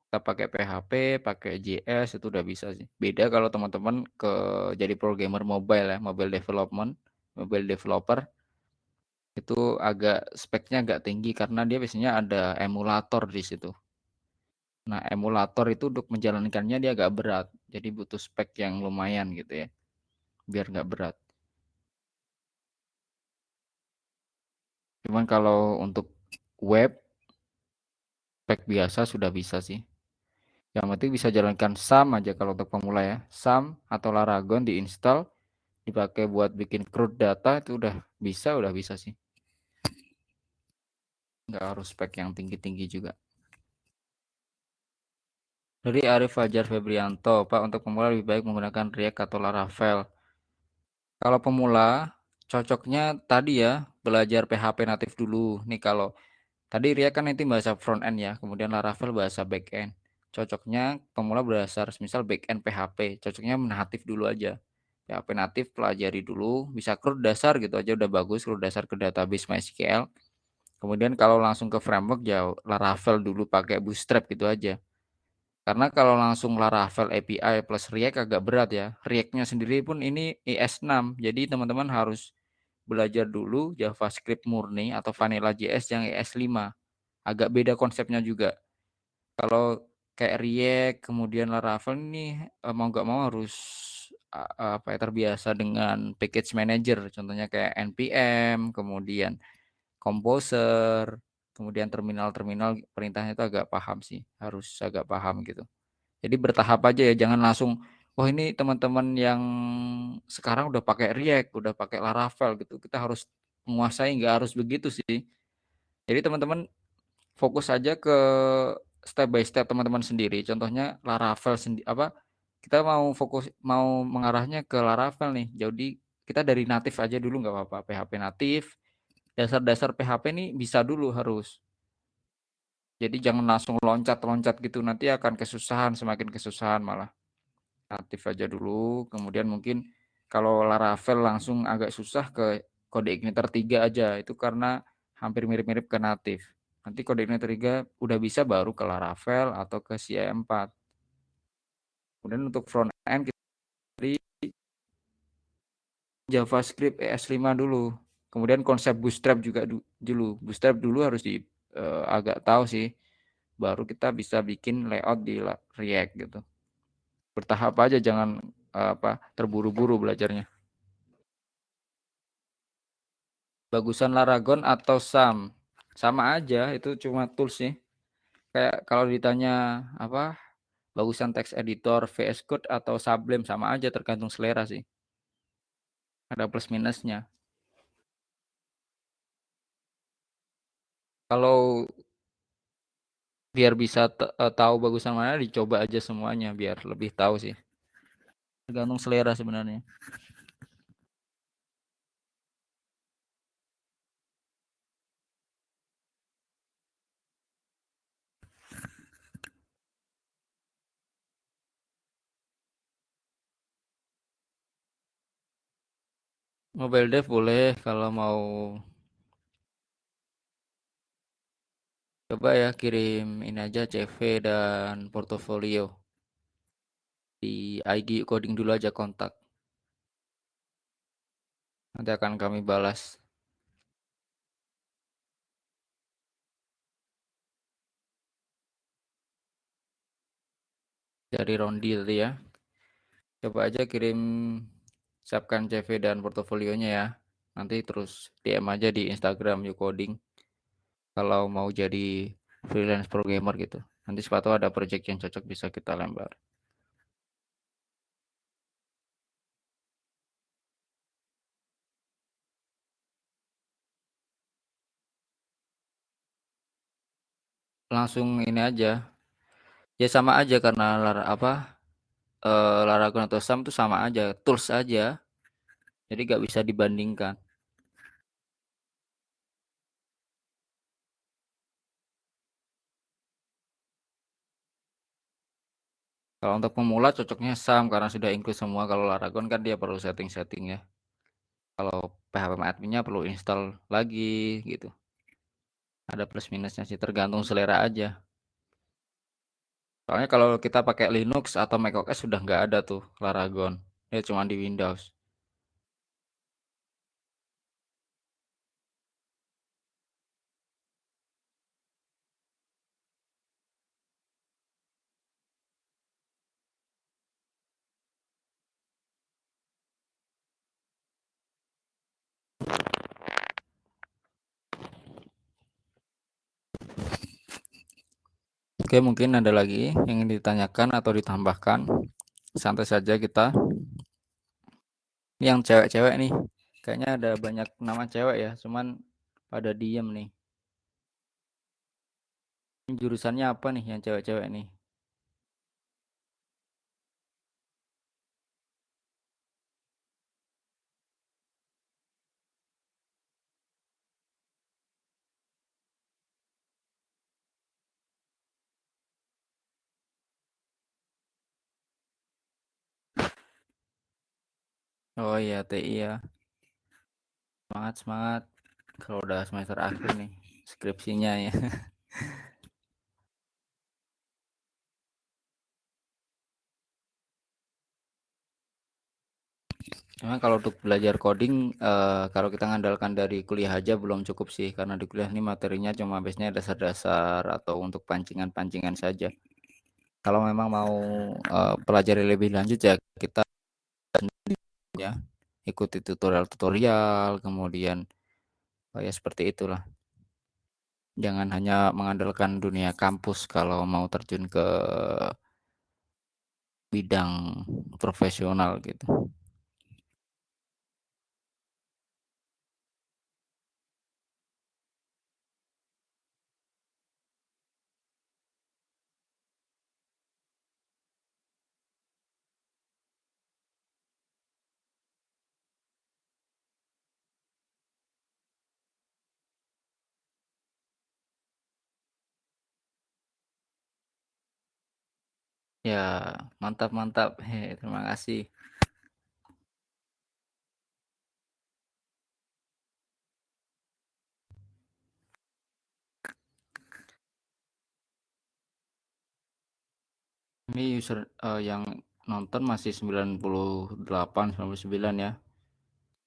Kita pakai PHP, pakai JS itu udah bisa sih. Beda kalau teman-teman jadi programmer mobile ya, mobile developer itu agak speknya agak tinggi karena dia biasanya ada emulator di situ. Nah, emulator itu untuk menjalankannya dia agak berat. Jadi butuh spek yang lumayan gitu ya, biar nggak berat. Cuman kalau untuk web, spek biasa sudah bisa sih. Yang penting bisa jalankan SAM aja kalau untuk pemula ya. SAM atau Laragon diinstal, dipakai buat bikin CRUD data itu udah bisa sih. Nggak harus spek yang tinggi-tinggi juga. Dari Arif Fajar Febrianto, Pak, untuk pemula lebih baik menggunakan React atau Laravel. Kalau pemula, cocoknya tadi ya, belajar PHP natif dulu. Nih kalau tadi React kan nanti bahasa front end ya, kemudian Laravel bahasa back end. Cocoknya pemula berdasar misal back end PHP, cocoknya natif dulu aja. PHP natif pelajari dulu, bisa CRUD dasar gitu aja udah bagus, CRUD dasar ke database MySQL. Kemudian kalau langsung ke framework ya Laravel dulu pakai Bootstrap gitu aja. Karena kalau langsung Laravel API plus React agak berat ya. React-nya sendiri pun ini ES6. Jadi teman-teman harus belajar dulu JavaScript murni atau Vanilla JS yang ES5. Agak beda konsepnya juga. Kalau kayak React kemudian Laravel ini mau nggak mau harus apa ya, terbiasa dengan package manager. Contohnya kayak NPM, kemudian Composer, kemudian terminal-terminal perintahnya itu agak paham sih. Harus agak paham gitu. Jadi bertahap aja ya, jangan langsung, oh ini teman-teman yang sekarang udah pakai React, udah pakai Laravel gitu, kita harus menguasai, nggak harus begitu sih. Jadi teman-teman fokus aja ke step by step teman-teman sendiri. Contohnya Laravel kita mau mengarahnya ke Laravel nih. Jadi kita dari natif aja dulu nggak apa-apa, PHP natif, dasar-dasar PHP nih bisa dulu harus. Jadi jangan langsung loncat-loncat gitu, nanti akan semakin kesusahan malah. Aktif aja dulu, kemudian mungkin kalau Laravel langsung agak susah ke kode igniter 3 aja, itu karena hampir mirip-mirip ke natif. Nanti kode igniter 3 udah bisa baru ke Laravel atau ke CI4. Kemudian untuk front end kita dari JavaScript ES5 dulu. Kemudian konsep Bootstrap juga dulu. Bootstrap dulu harus agak tahu sih, baru kita bisa bikin layout di React gitu. Bertahap aja, jangan terburu-buru belajarnya. Bagusan Laragon atau SAM? Sama aja, itu cuma tools sih. Kayak kalau ditanya bagusan text editor, VS Code atau Sublime, sama aja tergantung selera sih. Ada plus minusnya. Kalau biar bisa tahu bagusan mana dicoba aja semuanya biar lebih tahu sih. Tergantung selera sebenarnya. Mobile dev boleh kalau mau coba ya kirim ini aja CV dan portofolio di IG coding dulu aja kontak. Nanti akan kami balas. Dari Rondi tadi ya. Coba aja kirim siapkan CV dan portofolionya ya. Nanti terus DM aja di Instagram Coding kalau mau jadi freelance programmer gitu. Nanti sepatu ada project yang cocok bisa kita lempar. Langsung ini aja. Ya sama aja karena Laragon atau SAM tuh sama aja, tools aja. Jadi nggak bisa dibandingkan. Kalau untuk pemula cocoknya SAM karena sudah include semua. Kalau Laragon kan dia perlu setting-setting ya. Kalau PHP adminnya perlu install lagi gitu. Ada plus minusnya sih tergantung selera aja. Soalnya kalau kita pakai Linux atau macOS sudah nggak ada tuh Laragon. Ya cuma di Windows. Oke, mungkin ada lagi yang ingin ditanyakan atau ditambahkan. Santai saja kita. Ini yang cewek-cewek nih. Kayaknya ada banyak nama cewek ya, cuman pada diem nih. Ini jurusannya apa nih yang cewek-cewek nih? Oh iya, TI ya. Semangat, semangat. Kalau udah semester akhir nih, skripsinya ya. Cuma kalau untuk belajar coding, kalau kita ngandalkan dari kuliah aja belum cukup sih, karena di kuliah ini materinya cuma biasanya dasar-dasar atau untuk pancingan-pancingan saja. Kalau memang mau pelajari lebih lanjut ya kita ya ikuti tutorial-tutorial, kemudian ya seperti itulah. Jangan hanya mengandalkan dunia kampus kalau mau terjun ke bidang profesional gitu. Ya, mantap mantap. Terima kasih. Ini user yang nonton masih 98, 99 ya.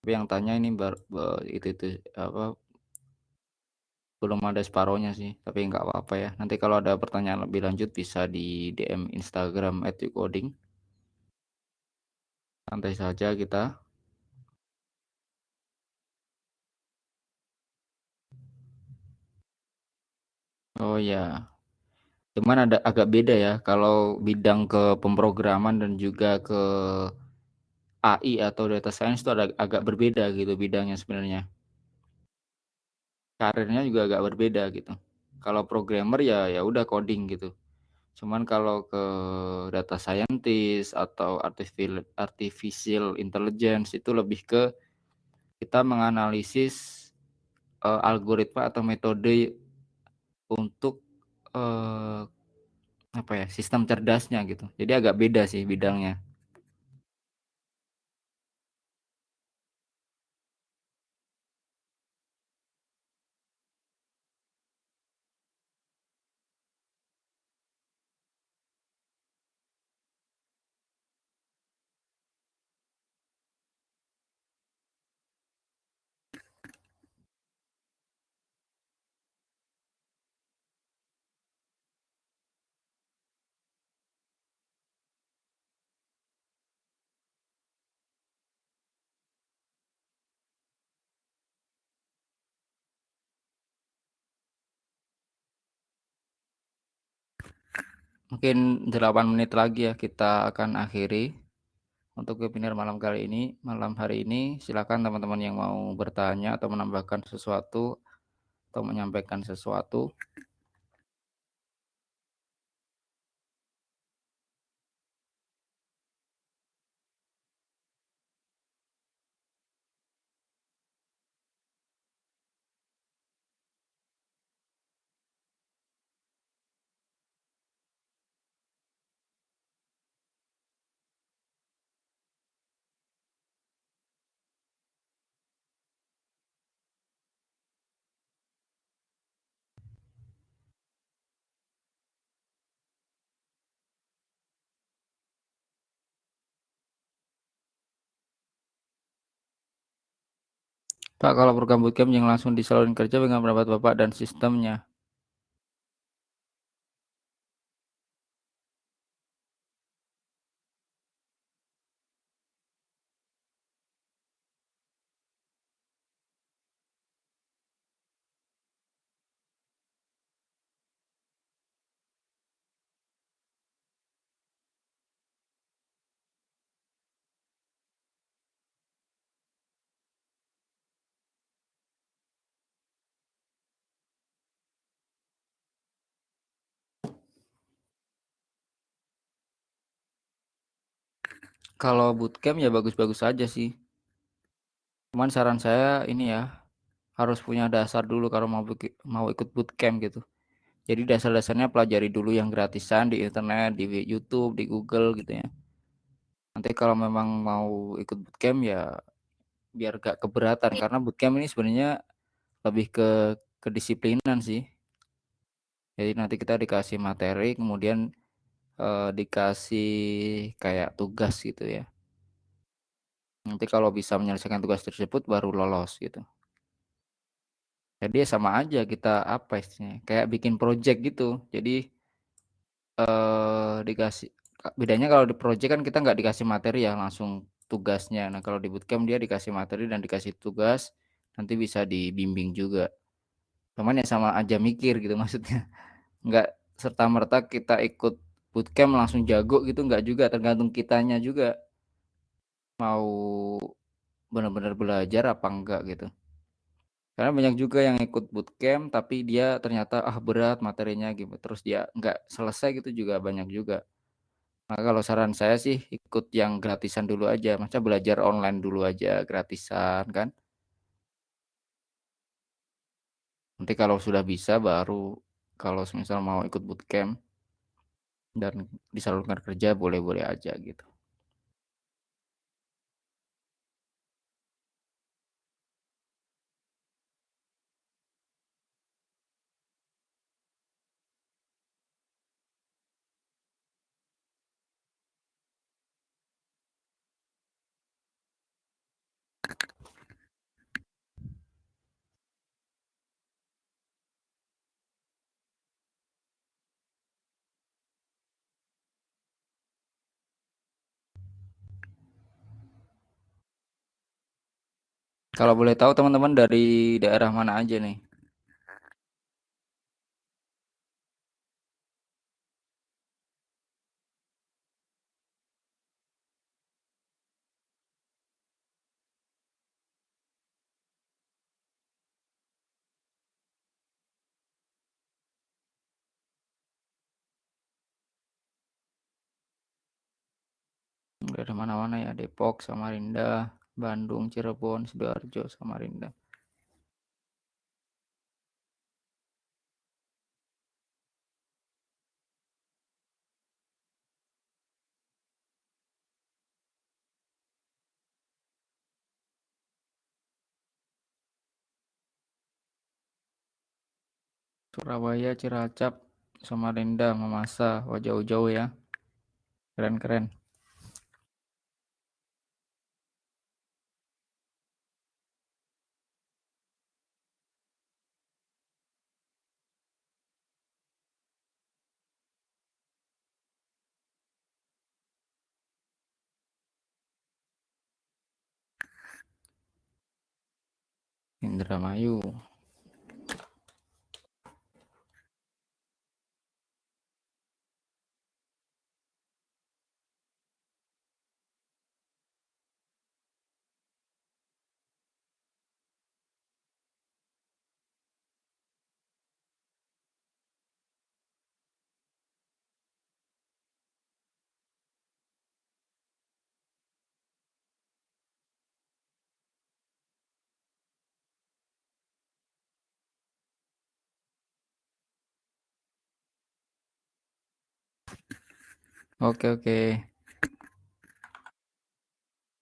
Tapi yang tanya ini itu apa belum ada separohnya sih. Tapi nggak apa-apa ya. Nanti kalau ada pertanyaan lebih lanjut bisa di DM Instagram @ucoding. Santai saja kita. Oh ya, cuman ada agak beda ya kalau bidang ke pemrograman dan juga ke AI atau data science itu ada agak berbeda gitu bidangnya sebenarnya. karirnya juga agak berbeda gitu. Kalau programmer ya udah coding gitu. Cuman kalau ke data scientist atau artificial intelligence itu lebih ke kita menganalisis algoritma atau metode untuk eh, apa ya, sistem cerdasnya gitu. Jadi agak beda sih bidangnya. Mungkin 8 menit lagi ya kita akan akhiri untuk webinar malam hari ini. Silakan teman-teman yang mau bertanya atau menambahkan sesuatu atau menyampaikan sesuatu. Pak, kalau program bootcamp yang langsung disalurkan kerja dengan pendapat Bapak dan sistemnya. Kalau bootcamp ya bagus-bagus aja sih. Cuman saran saya ini ya, harus punya dasar dulu kalau mau ikut bootcamp gitu. Jadi dasar-dasarnya pelajari dulu yang gratisan di internet, di YouTube, di Google gitu ya. Nanti kalau memang mau ikut bootcamp ya biar gak keberatan, karena bootcamp ini sebenarnya lebih ke kedisiplinan sih. Jadi nanti kita dikasih materi, kemudian dikasih kayak tugas gitu ya. Nanti kalau bisa menyelesaikan tugas tersebut baru lolos gitu. Jadi ya sama aja kita apa istilahnya, kayak bikin project gitu. Jadi dikasih, bedanya kalau di project kan kita nggak dikasih materi ya, langsung tugasnya. Nah kalau di bootcamp dia dikasih materi dan dikasih tugas, nanti bisa dibimbing juga. Cuman ya sama aja mikir gitu maksudnya. Nggak serta merta kita ikut bootcamp langsung jago gitu, nggak juga, tergantung kitanya juga mau benar-benar belajar apa enggak gitu. Karena banyak juga yang ikut bootcamp tapi dia ternyata berat materinya gitu, terus dia nggak selesai gitu juga banyak juga. Maka kalau saran saya sih ikut yang gratisan dulu aja, maksudnya belajar online dulu aja gratisan kan. Nanti kalau sudah bisa baru kalau misal mau ikut bootcamp dan disalurkan kerja boleh-boleh aja gitu. Kalau boleh tahu teman-teman dari daerah mana aja nih? daerah mana-mana ya, Depok, Samarinda, Bandung, Cirebon, Sidoarjo, Samarinda. Surabaya, Cilacap, Samarinda, Mamasa, wah jauh-jauh ya. Keren-keren. Indramayu. Oke.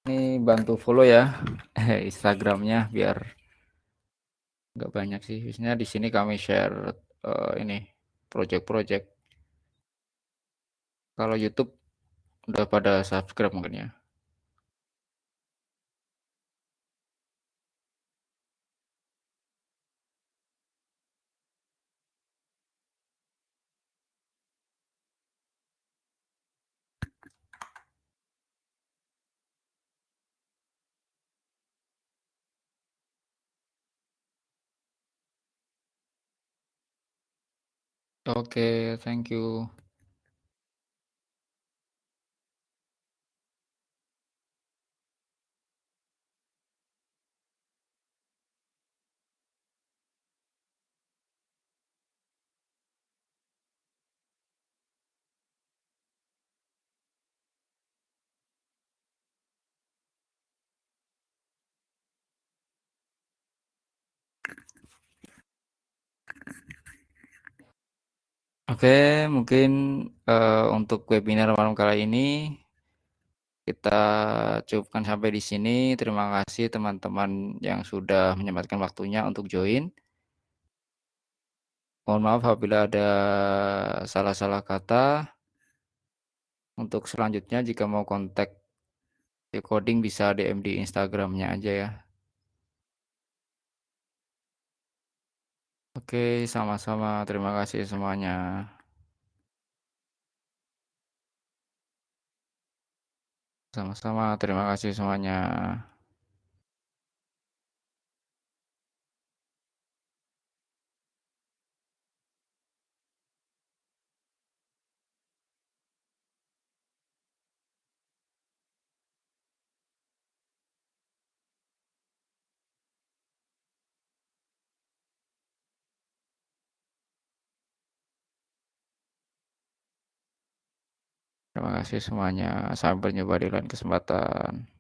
Ini bantu follow ya Instagramnya biar nggak banyak sih. Biasanya di sini kami share ini project-project. Kalau YouTube udah pada subscribe mungkin ya. Oke, thank you. Oke, mungkin untuk webinar malam kali ini kita cukupkan sampai di sini. Terima kasih teman-teman yang sudah menyempatkan waktunya untuk join. Mohon maaf apabila ada salah-salah kata. Untuk selanjutnya jika mau kontak coding bisa DM di Instagramnya aja ya. Oke, sama-sama. Terima kasih semuanya. Sama-sama. Terima kasih semuanya. Terima kasih semuanya. Sampai jumpa di lain kesempatan.